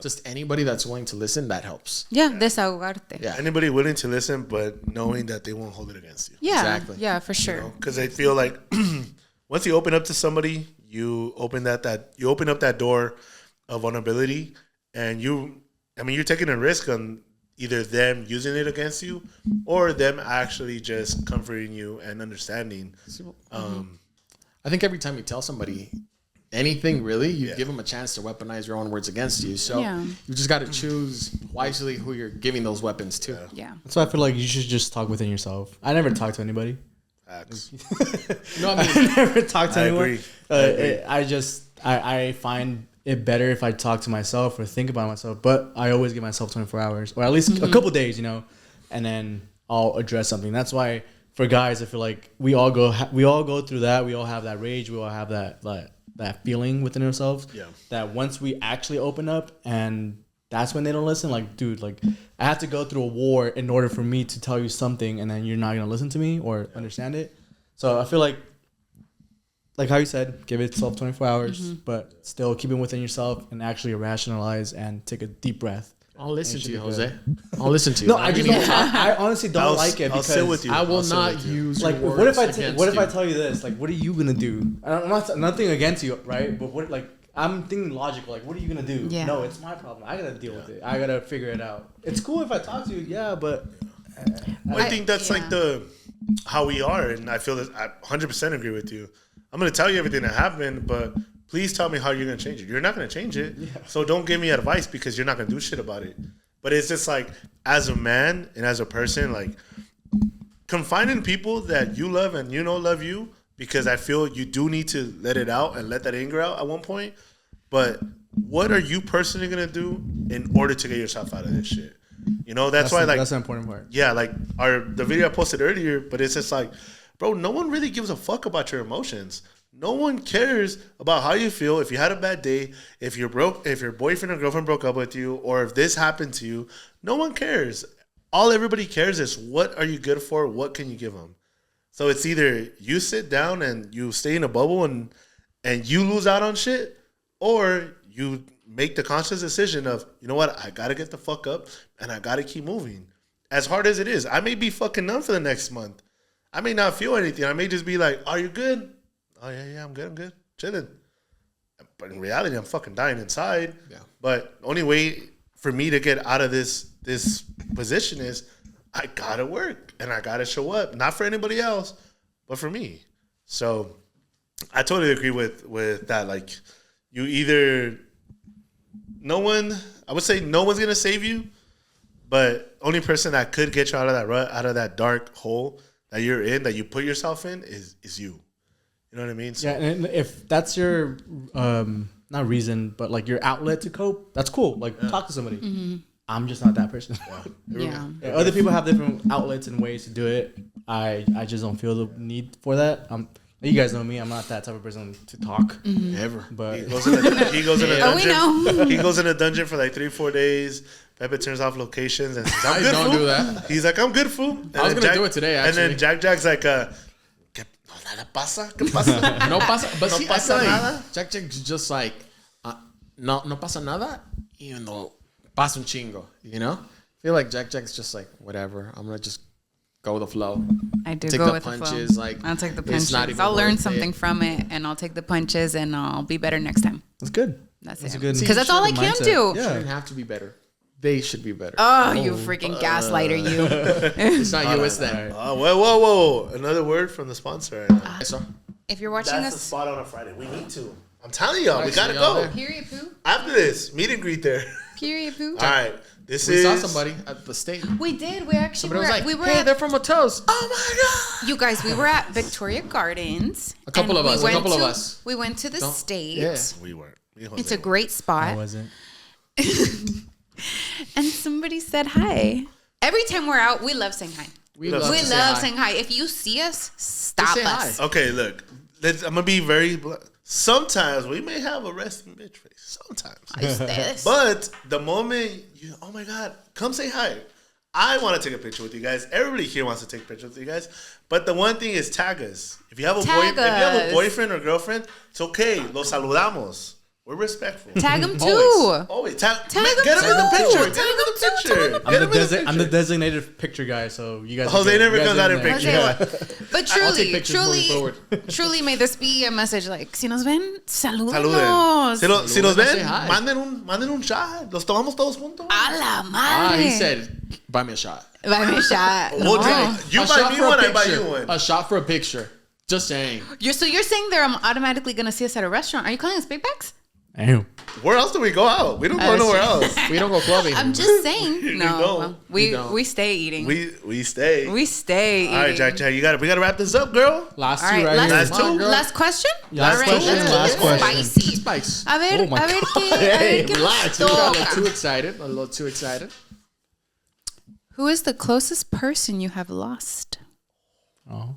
[SPEAKER 2] Just anybody that's willing to listen, that helps.
[SPEAKER 3] Yeah, desahogarte.
[SPEAKER 2] Yeah.
[SPEAKER 1] Anybody willing to listen, but knowing that they won't hold it against you.
[SPEAKER 3] Yeah,
[SPEAKER 2] Exactly.
[SPEAKER 3] yeah, for sure.
[SPEAKER 1] Because I feel like once you open up to somebody, you open up that door of vulnerability, and you're taking a risk on either them using it against you or them actually just comforting you and understanding.
[SPEAKER 2] I think every time you tell somebody anything, really, you give them a chance to weaponize your own words against you. So you just got to choose wisely who you're giving those weapons to.
[SPEAKER 3] Yeah.
[SPEAKER 4] That's why I feel like you should just talk within yourself. I never talk to anybody.
[SPEAKER 1] Facts.
[SPEAKER 2] No, I mean,
[SPEAKER 4] I never talk to
[SPEAKER 1] I
[SPEAKER 4] anyone.
[SPEAKER 1] agree.
[SPEAKER 4] I find it better if I talk to myself or think about myself. But I always give myself 24 hours or at least a couple days, and then I'll address something. That's why for guys, I feel like we all go through that. We all have that rage. We all have that feeling within ourselves.
[SPEAKER 1] Yeah.
[SPEAKER 4] That once we actually open up, and that's when they don't listen. Like, dude, like I have to go through a war in order for me to tell you something, and then you're not gonna listen to me or understand it. So I feel like how you said, give yourself 24 hours, but still keep it within yourself and actually rationalize and take a deep breath.
[SPEAKER 2] I'll listen to you,
[SPEAKER 4] be
[SPEAKER 2] Jose. I'll listen to you.
[SPEAKER 4] No, I just don't. I honestly don't like it
[SPEAKER 1] I'll
[SPEAKER 4] because
[SPEAKER 1] sit with you.
[SPEAKER 2] I will
[SPEAKER 1] I'll sit
[SPEAKER 2] not
[SPEAKER 1] with you.
[SPEAKER 2] use
[SPEAKER 4] like,
[SPEAKER 2] your
[SPEAKER 4] what if
[SPEAKER 2] words against
[SPEAKER 4] I
[SPEAKER 2] you.
[SPEAKER 4] tell you this? Like, what are you gonna do? I'm not nothing against you, right? But what, like, I'm thinking logical. Like, what are you gonna do?
[SPEAKER 3] Yeah.
[SPEAKER 4] No, it's my problem. I gotta deal with it. I gotta figure it out. It's cool if I talk to you, yeah, but
[SPEAKER 1] I think that's like how we are, and I feel that I 100% agree with you. I'm gonna tell you everything that happened, but please tell me how you're gonna change it. You're not gonna change it, so don't give me advice because you're not gonna do shit about it. But it's just like, as a man and as a person, like, confide in people that you love and love you, because I feel you do need to let it out and let that anger out at one point. But what are you personally gonna do in order to get yourself out of this shit? That's why, like,
[SPEAKER 4] that's the important part.
[SPEAKER 1] yeah, like the video I posted earlier, but it's just like, bro, no one really gives a fuck about your emotions. No one cares about how you feel. If you had a bad day, if you're broke, if your boyfriend or girlfriend broke up with you, or if this happened to you, no one cares. All everybody cares is what are you good for? What can you give them? So it's either you sit down and you stay in a bubble and you lose out on shit, or you make the conscious decision of, you know what, I gotta get the fuck up and I gotta keep moving. As hard as it is, I may be fucking numb for the next month. I may not feel anything. I may just be like, are you good? Oh, yeah, I'm good, chilling. But in reality, I'm fucking dying inside.
[SPEAKER 2] Yeah.
[SPEAKER 1] But the only way for me to get out of this position is I gotta work and I gotta show up. Not for anybody else, but for me. So I totally agree with that. Like, you either I would say no one's gonna save you, but only person that could get you out of that rut, out of that dark hole that you're in, that you put yourself in, is you. You know what I mean? So,
[SPEAKER 4] Yeah, and if that's your not reason, but like your outlet to cope, that's cool. Like talk to somebody. I'm just not that person.
[SPEAKER 3] Yeah.
[SPEAKER 4] Yeah, other people have different outlets and ways to do it. I just don't feel the need for that. You guys know me. I'm not that type of person to talk
[SPEAKER 2] Ever.
[SPEAKER 4] But
[SPEAKER 1] he goes in a dungeon.
[SPEAKER 3] Oh, we know.
[SPEAKER 1] He goes in a dungeon for like 3-4 days. Pepe turns off locations and says, I'm good,
[SPEAKER 2] don't
[SPEAKER 1] fool.
[SPEAKER 2] do that.
[SPEAKER 1] He's like, I'm good, fool. And
[SPEAKER 2] I was
[SPEAKER 1] then
[SPEAKER 2] gonna do it today,
[SPEAKER 1] And
[SPEAKER 2] actually.
[SPEAKER 1] then Jack's like, ¿Qué nada pasa? ¿Qué pasa?
[SPEAKER 2] No pasa, but
[SPEAKER 1] No
[SPEAKER 2] see,
[SPEAKER 1] pasa
[SPEAKER 2] I feel
[SPEAKER 1] nada.
[SPEAKER 2] like Jack's just like, no pasa nada, even though pasa un chingo, you know? I feel like Jack's just like, whatever, I'm gonna just go with the flow.
[SPEAKER 3] I do
[SPEAKER 2] Take
[SPEAKER 3] go
[SPEAKER 2] the
[SPEAKER 3] with
[SPEAKER 2] punches,
[SPEAKER 3] the flow.
[SPEAKER 2] like,
[SPEAKER 3] I'll take the
[SPEAKER 2] it's
[SPEAKER 3] punches.
[SPEAKER 2] not even
[SPEAKER 3] I'll learn
[SPEAKER 2] worth
[SPEAKER 3] something
[SPEAKER 2] it.
[SPEAKER 3] from it, and I'll take the punches, and I'll be better next time.
[SPEAKER 4] that's good.
[SPEAKER 3] That's
[SPEAKER 4] That's
[SPEAKER 3] it.
[SPEAKER 4] a good.
[SPEAKER 3] Because that's all I can
[SPEAKER 4] mindset.
[SPEAKER 3] do.
[SPEAKER 4] Yeah.
[SPEAKER 2] Shouldn't have to be better. They should be better.
[SPEAKER 3] Oh, you freaking gaslighter, you.
[SPEAKER 2] It's not you, it's them.
[SPEAKER 1] Whoa. Another word from the sponsor right now.
[SPEAKER 2] So,
[SPEAKER 3] If you're watching
[SPEAKER 1] That's the
[SPEAKER 3] us,
[SPEAKER 1] spot on a Friday. We need to. I'm telling y'all, we
[SPEAKER 2] Nice,
[SPEAKER 1] gotta
[SPEAKER 2] y'all
[SPEAKER 1] go.
[SPEAKER 2] there.
[SPEAKER 3] period poo,
[SPEAKER 1] After this, meet and greet there.
[SPEAKER 3] period poo.
[SPEAKER 1] All right. This
[SPEAKER 2] we
[SPEAKER 1] is.
[SPEAKER 2] saw somebody at the state.
[SPEAKER 3] We did. We actually
[SPEAKER 2] Somebody was like,
[SPEAKER 3] we were
[SPEAKER 2] hey,
[SPEAKER 3] at,
[SPEAKER 2] they're from Matos.
[SPEAKER 1] Oh my God.
[SPEAKER 3] you guys, we were at Victoria Gardens.
[SPEAKER 2] A couple
[SPEAKER 3] and
[SPEAKER 2] of us,
[SPEAKER 3] we
[SPEAKER 2] a
[SPEAKER 3] went
[SPEAKER 2] couple of
[SPEAKER 3] to-
[SPEAKER 2] us.
[SPEAKER 3] We went to the
[SPEAKER 2] Don't-
[SPEAKER 3] state.
[SPEAKER 2] Yeah.
[SPEAKER 1] We weren't.
[SPEAKER 3] It's a great
[SPEAKER 4] I
[SPEAKER 3] spot.
[SPEAKER 4] wasn't.
[SPEAKER 3] And somebody said hi. Every time we're out, we love saying hi.
[SPEAKER 2] We
[SPEAKER 1] love
[SPEAKER 2] love,
[SPEAKER 3] We
[SPEAKER 2] to say
[SPEAKER 3] love
[SPEAKER 2] hi.
[SPEAKER 3] saying hi. If you see us, stop
[SPEAKER 2] say
[SPEAKER 3] us.
[SPEAKER 2] hi.
[SPEAKER 1] Okay, look. I'm gonna be very. Sometimes we may have a resting bitch face. Sometimes,
[SPEAKER 3] Ustedes.
[SPEAKER 1] but the moment you, oh my God, come say hi. I want to take a picture with you guys. Everybody here wants to take pictures with you guys. But the one thing is tag us. If you have a
[SPEAKER 3] Tag us.
[SPEAKER 1] boyfriend or girlfriend, it's okay. Los saludamos. We're respectful.
[SPEAKER 3] Tag them too.
[SPEAKER 1] Always tag
[SPEAKER 3] Tag
[SPEAKER 1] man,
[SPEAKER 3] 'em
[SPEAKER 1] get him in the
[SPEAKER 3] too.
[SPEAKER 1] picture.
[SPEAKER 3] Tag
[SPEAKER 1] Get him in
[SPEAKER 3] 'em
[SPEAKER 1] the
[SPEAKER 3] too. Tag 'em
[SPEAKER 1] picture.
[SPEAKER 3] in the
[SPEAKER 1] Get him in the
[SPEAKER 4] I'm the
[SPEAKER 1] picture.
[SPEAKER 4] designated picture guy, so you guys.
[SPEAKER 1] Jose
[SPEAKER 4] are good.
[SPEAKER 1] never
[SPEAKER 4] You guys
[SPEAKER 1] comes
[SPEAKER 4] are
[SPEAKER 1] out
[SPEAKER 4] in
[SPEAKER 1] in
[SPEAKER 4] there.
[SPEAKER 1] picture.
[SPEAKER 3] Okay, but
[SPEAKER 2] I'll take
[SPEAKER 3] truly,
[SPEAKER 2] pictures moving forward.
[SPEAKER 3] truly, may this be a message like, si nos ven,
[SPEAKER 1] Saluden.
[SPEAKER 3] salúdenos.
[SPEAKER 1] Si nos
[SPEAKER 2] Say
[SPEAKER 1] ven,
[SPEAKER 2] hi.
[SPEAKER 1] manden un shot. Los tomamos todos juntos.
[SPEAKER 3] A la madre.
[SPEAKER 2] He said, buy me a shot.
[SPEAKER 3] Buy me a shot.
[SPEAKER 1] We'll
[SPEAKER 3] No.
[SPEAKER 1] drink. You
[SPEAKER 2] A
[SPEAKER 1] buy
[SPEAKER 2] shot
[SPEAKER 1] me
[SPEAKER 2] for a
[SPEAKER 1] one, I buy
[SPEAKER 2] picture.
[SPEAKER 1] you one.
[SPEAKER 2] A shot for a picture. Just saying.
[SPEAKER 3] So you're saying they're automatically going to see us at a restaurant. Are you calling us big bags?
[SPEAKER 4] Damn.
[SPEAKER 1] Where else do we go out? We don't go
[SPEAKER 3] That's
[SPEAKER 1] nowhere
[SPEAKER 3] true.
[SPEAKER 1] else.
[SPEAKER 2] We don't go clubbing.
[SPEAKER 3] I'm just saying.
[SPEAKER 1] don't.
[SPEAKER 3] No,
[SPEAKER 2] We don't.
[SPEAKER 3] we stay eating.
[SPEAKER 1] We stay.
[SPEAKER 3] We stay eating.
[SPEAKER 1] All right, Jack, we gotta wrap this up, girl.
[SPEAKER 4] Last
[SPEAKER 3] All
[SPEAKER 4] two
[SPEAKER 3] right,
[SPEAKER 4] right
[SPEAKER 3] last,
[SPEAKER 4] here.
[SPEAKER 1] Last two.
[SPEAKER 3] last question?
[SPEAKER 4] Last
[SPEAKER 3] All right,
[SPEAKER 4] question,
[SPEAKER 3] let's
[SPEAKER 4] last
[SPEAKER 3] get this
[SPEAKER 4] question.
[SPEAKER 3] spicy.
[SPEAKER 2] Spice.
[SPEAKER 3] A ver,
[SPEAKER 4] Oh my
[SPEAKER 3] a ver
[SPEAKER 4] God.
[SPEAKER 3] qué, a
[SPEAKER 1] Hey,
[SPEAKER 3] ver qué
[SPEAKER 1] relax.
[SPEAKER 3] nos
[SPEAKER 2] You got a
[SPEAKER 3] toca.
[SPEAKER 2] little too excited. A little too excited.
[SPEAKER 3] Who is the closest person you have lost?
[SPEAKER 4] Oh.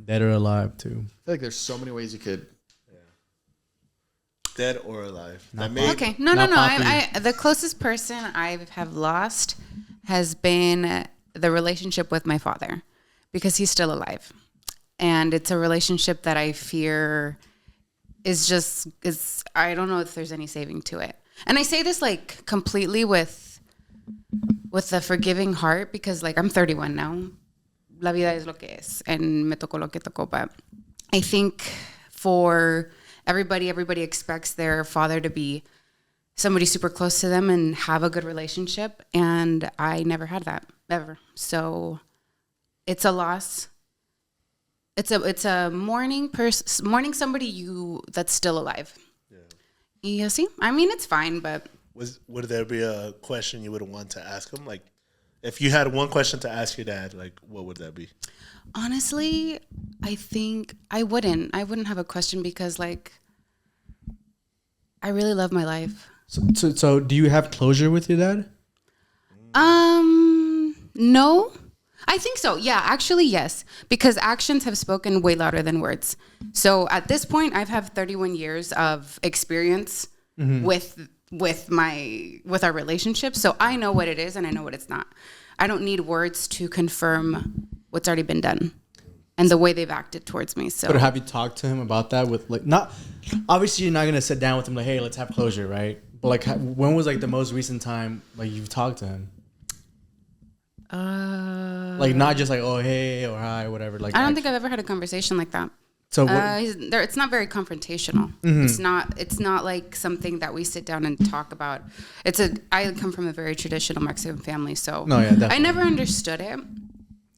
[SPEAKER 4] Dead or alive too.
[SPEAKER 2] I feel like there's so many ways you could.
[SPEAKER 1] Dead or alive.
[SPEAKER 4] Not
[SPEAKER 3] Okay, no.
[SPEAKER 4] Not
[SPEAKER 3] I the closest person I have lost has been the relationship with my father, because he's still alive, and it's a relationship that I fear is I don't know if there's any saving to it. And I say this like completely with the forgiving heart, because like I'm 31 now. La vida es lo que es, and me tocó lo que tocó. But I think for everybody expects their father to be somebody super close to them and have a good relationship, and I never had that ever. So it's a loss. It's a mourning somebody that's still alive. Yeah. You see, I mean, it's fine, but
[SPEAKER 1] Would there be a question you would want to ask him? Like, if you had one question to ask your dad, like, what would that be?
[SPEAKER 3] honestly, I think I wouldn't have a question, because like I really love my life.
[SPEAKER 4] So do you have closure with your dad?
[SPEAKER 3] No,
[SPEAKER 5] I think so. Yeah, actually, yes. Because actions have spoken way louder than words. So at this point, I've had 31 years of experience with our relationship. So I know what it is and I know what it's not. I don't need words to confirm what's already been done and the way they've acted towards me. So,
[SPEAKER 4] But have you talked to him about that? With like, not obviously you're not gonna sit down with him like, hey, let's have closure, right? But like, when was like the most recent time like you've talked to him? Like not just like, oh hey or hi or whatever. Like
[SPEAKER 5] I don't think I've ever had a conversation like that.
[SPEAKER 4] So what,
[SPEAKER 5] It's not very confrontational. It's not like something that we sit down and talk about. I come from a very traditional Mexican family, so
[SPEAKER 4] No, yeah, definitely.
[SPEAKER 5] I never understood it.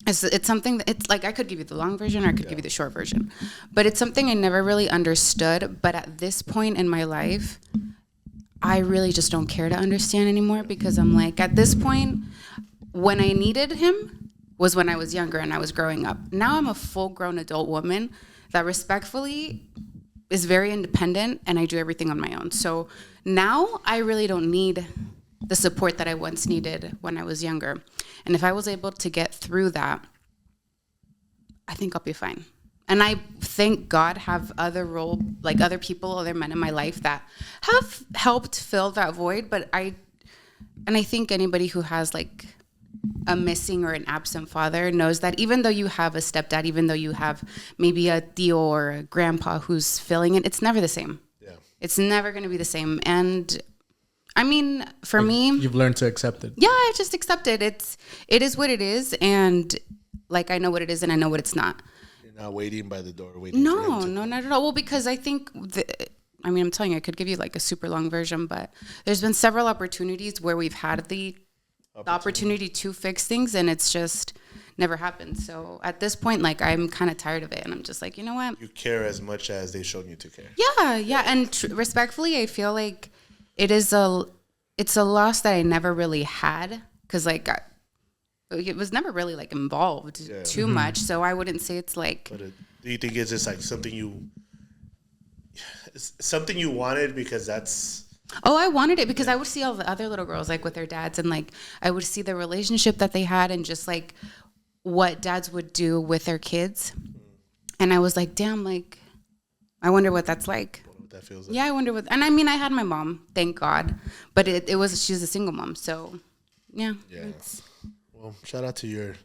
[SPEAKER 5] It's something that it's like I could give you the long version or I could give you the short version, but it's something I never really understood. But at this point in my life, I really just don't care to understand anymore because I'm like, at this point, when I needed him was when I was younger and I was growing up. Now I'm a full-grown adult woman that respectfully is very independent and I do everything on my own. So now I really don't need the support that I once needed when I was younger. And if I was able to get through that, I think I'll be fine. And I thank God have other people, other men in my life that have helped fill that void. But I think anybody who has like a missing or an absent father knows that even though you have a stepdad, even though you have maybe a tío or a grandpa who's filling it, it's never the same.
[SPEAKER 1] Yeah.
[SPEAKER 5] It's never going to be the same. And I mean, for me,
[SPEAKER 4] you've learned to accept it.
[SPEAKER 5] yeah, I just accept it. It is what it is. And like, I know what it is and I know what it's not.
[SPEAKER 1] You're not waiting by the door waiting.
[SPEAKER 5] No, not at all. Well, because I think I'm telling you, I could give you like a super long version, but there's been several opportunities where we've had the opportunity to fix things and it's just never happened. So at this point, like I'm kind of tired of it and I'm just like, you know what?
[SPEAKER 1] You care as much as they showed you to care.
[SPEAKER 5] Yeah. And respectfully, I feel like it's a loss that I never really had because like it was never really like involved too much. So I wouldn't say it's like.
[SPEAKER 1] But do you think it's just like something you wanted because that's.
[SPEAKER 5] Oh, I wanted it because I would see all the other little girls like with their dads and like I would see the relationship that they had and just like what dads would do with their kids. And I was like, damn, like I wonder what that's like.
[SPEAKER 1] What that feels like.
[SPEAKER 5] Yeah, I wonder what. And I mean, I had my mom, thank God, but she's a single mom, so yeah.
[SPEAKER 1] Yeah. Well, shout out to your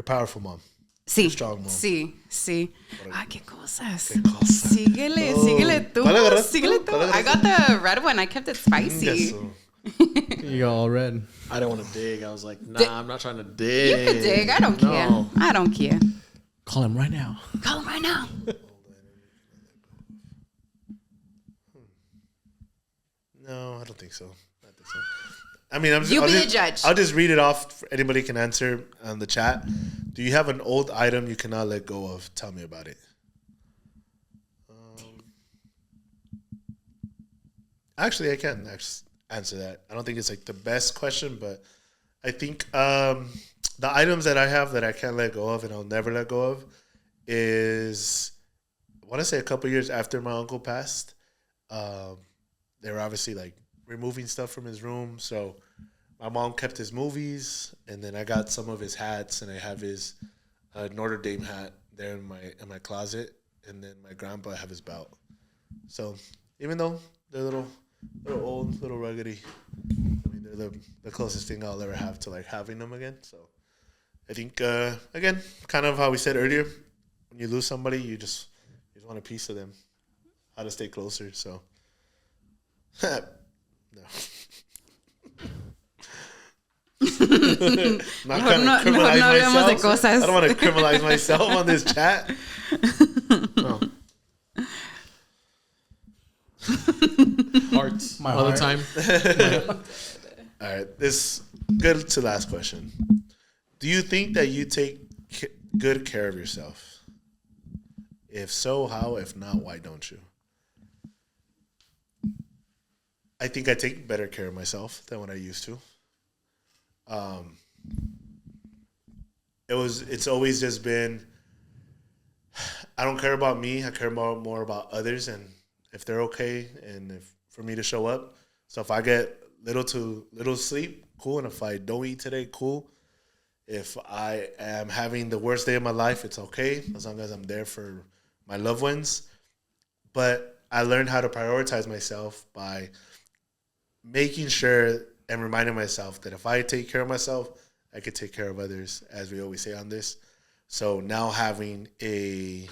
[SPEAKER 1] powerful mom.
[SPEAKER 5] Sí,
[SPEAKER 1] Strong mom.
[SPEAKER 5] sí. Ah, qué cosas.
[SPEAKER 1] Qué cosas.
[SPEAKER 5] Síguele tú.
[SPEAKER 1] ¿Cuál agarraste
[SPEAKER 5] Síguele
[SPEAKER 1] tú?
[SPEAKER 5] tú.
[SPEAKER 1] ¿Cuál
[SPEAKER 5] I got the red one. I kept it spicy.
[SPEAKER 1] Yes, so.
[SPEAKER 4] You got all red.
[SPEAKER 2] I didn't want to dig. I was like, nah, I'm not trying to dig.
[SPEAKER 5] You can dig. I don't care.
[SPEAKER 2] No.
[SPEAKER 5] I don't care.
[SPEAKER 4] Call him right now.
[SPEAKER 5] Call him right now.
[SPEAKER 1] No, I don't think so. I mean,
[SPEAKER 5] You be the judge.
[SPEAKER 1] I'll just read it off. Anybody can answer on the chat. Do you have an old item you cannot let go of? Tell me about it. Actually, I can answer that. I don't think it's like the best question, but I think the items that I have that I can't let go of and I'll never let go of is, I want to say a couple years after my uncle passed, they were obviously like removing stuff from his room. So my mom kept his movies, and then I got some of his hats, and I have his Notre Dame hat there in my closet, and then my grandpa have his belt. So even though they're little old, little ruggedy, I mean they're the closest thing I'll ever have to like having them again. So I think again, kind of how we said earlier, when you lose somebody, you just want a piece of them, how to stay closer. So. No. Not trying to criminalize myself. I don't want to criminalize myself on this chat. No.
[SPEAKER 2] Hearts.
[SPEAKER 4] My
[SPEAKER 2] all
[SPEAKER 4] heart.
[SPEAKER 2] the time.
[SPEAKER 1] All right. This good to last question. Do you think that you take good care of yourself? If so, how? If not, why don't you? I think I take better care of myself than what I used to. It's always just been, I don't care about me. I care more about others and if they're okay and if for me to show up. So if I get little sleep, cool. And if I don't eat today, cool. If I am having the worst day of my life, it's okay as long as I'm there for my loved ones. But I learned how to prioritize myself by making sure and reminding myself that if I take care of myself, I could take care of others, as we always say on this. So now having I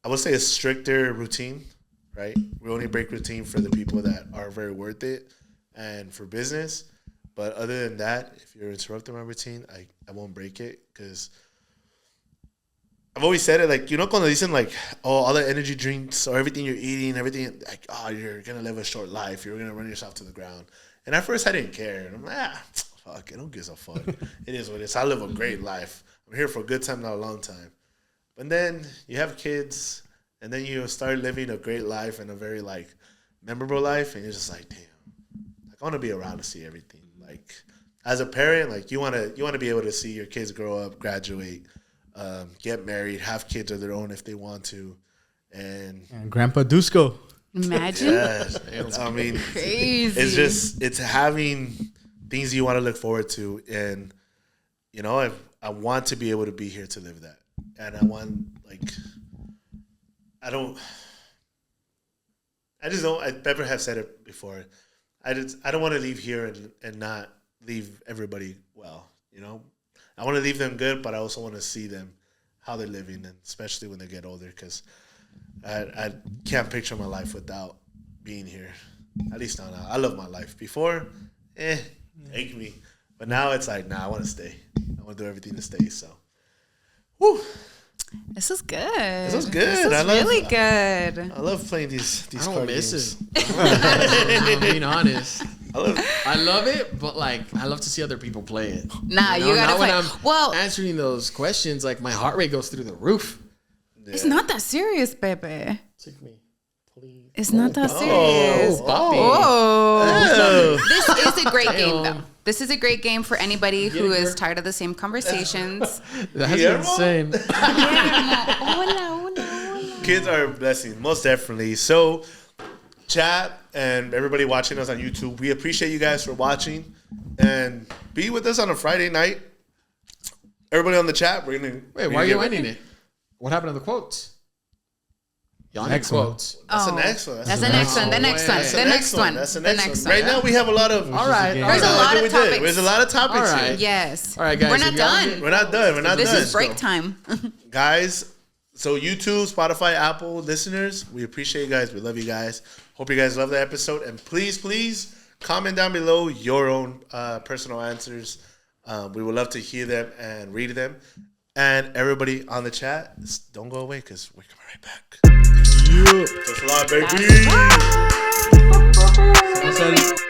[SPEAKER 1] would say a stricter routine, right? We only break routine for the people that are very worth it and for business. But other than that, if you're interrupting my routine, I won't break it because I've always said it, like, cuando dicen, like, oh, all the energy drinks or everything you're eating, everything, like, oh, you're going to live a short life. You're going to run yourself to the ground. And at first I didn't care. And I'm like, fuck, I don't give a fuck. It is what it is. I live a great life. I'm here for a good time, not a long time. But then you have kids, and then you start living a great life and a very, like, memorable life. And you're just like, damn, like, I want to be around to see everything. Like, as a parent, like, you want to be able to see your kids grow up, graduate, get married, have kids of their own if they want to, and
[SPEAKER 4] Grandpa Dusko.
[SPEAKER 5] Imagine.
[SPEAKER 1] Yes, I mean,
[SPEAKER 5] Crazy.
[SPEAKER 1] it's having things you want to look forward to, and I want to be able to be here to live that, and I want Pepper have said it before. I don't want to leave here and not leave everybody well. I want to leave them good, but I also want to see them how they're living, and especially when they get older, because I can't picture my life without being here. At least not now. I love my life. Before, take me. But now it's like, nah, I want to stay. I want to do everything to stay. So, whew.
[SPEAKER 5] This is good.
[SPEAKER 1] This is good.
[SPEAKER 5] This is really good.
[SPEAKER 1] I love playing these
[SPEAKER 2] I don't
[SPEAKER 1] card
[SPEAKER 2] miss
[SPEAKER 1] games.
[SPEAKER 2] it. I'm being honest.
[SPEAKER 1] I
[SPEAKER 2] I love it, but I love to see other people play it.
[SPEAKER 5] Nah, you gotta
[SPEAKER 2] now
[SPEAKER 5] play.
[SPEAKER 2] when I'm answering those questions, my heart rate goes through the roof.
[SPEAKER 5] It's not that serious, Pepe.
[SPEAKER 2] Take me, please.
[SPEAKER 5] It's not that serious.
[SPEAKER 2] Oh,
[SPEAKER 5] This is a great game, though. This is a great game for anybody who is tired of the same conversations.
[SPEAKER 2] That's
[SPEAKER 1] Guillermo?
[SPEAKER 2] insane.
[SPEAKER 1] Kids are a blessing, most definitely. So, chat and everybody watching us on YouTube, we appreciate you guys for watching, and be with us on a Friday night. Everybody on the chat, we're gonna
[SPEAKER 2] Wait, why are you ending it? What happened to the quotes? Y'all need quotes.
[SPEAKER 1] That's the next one.
[SPEAKER 5] That's the next one. The next one. The next one.
[SPEAKER 1] That's the
[SPEAKER 5] The
[SPEAKER 1] next
[SPEAKER 5] next
[SPEAKER 1] one.
[SPEAKER 5] one.
[SPEAKER 1] Right now, we have a lot of.
[SPEAKER 2] All right.
[SPEAKER 5] There's a lot of topics.
[SPEAKER 1] There's a lot of topics
[SPEAKER 2] All right.
[SPEAKER 1] here.
[SPEAKER 5] Yes.
[SPEAKER 2] All right, guys.
[SPEAKER 5] We're not done.
[SPEAKER 1] We're not done. We're not
[SPEAKER 5] This
[SPEAKER 1] done.
[SPEAKER 5] is break time.
[SPEAKER 1] Guys, so YouTube, Spotify, Apple listeners, we appreciate you guys. We love you guys. Hope you guys love the episode. And please comment down below your own personal answers. We would love to hear them and read them. And everybody on the chat, don't go away because we're coming right back. Thanks a lot, baby.
[SPEAKER 4] What's that?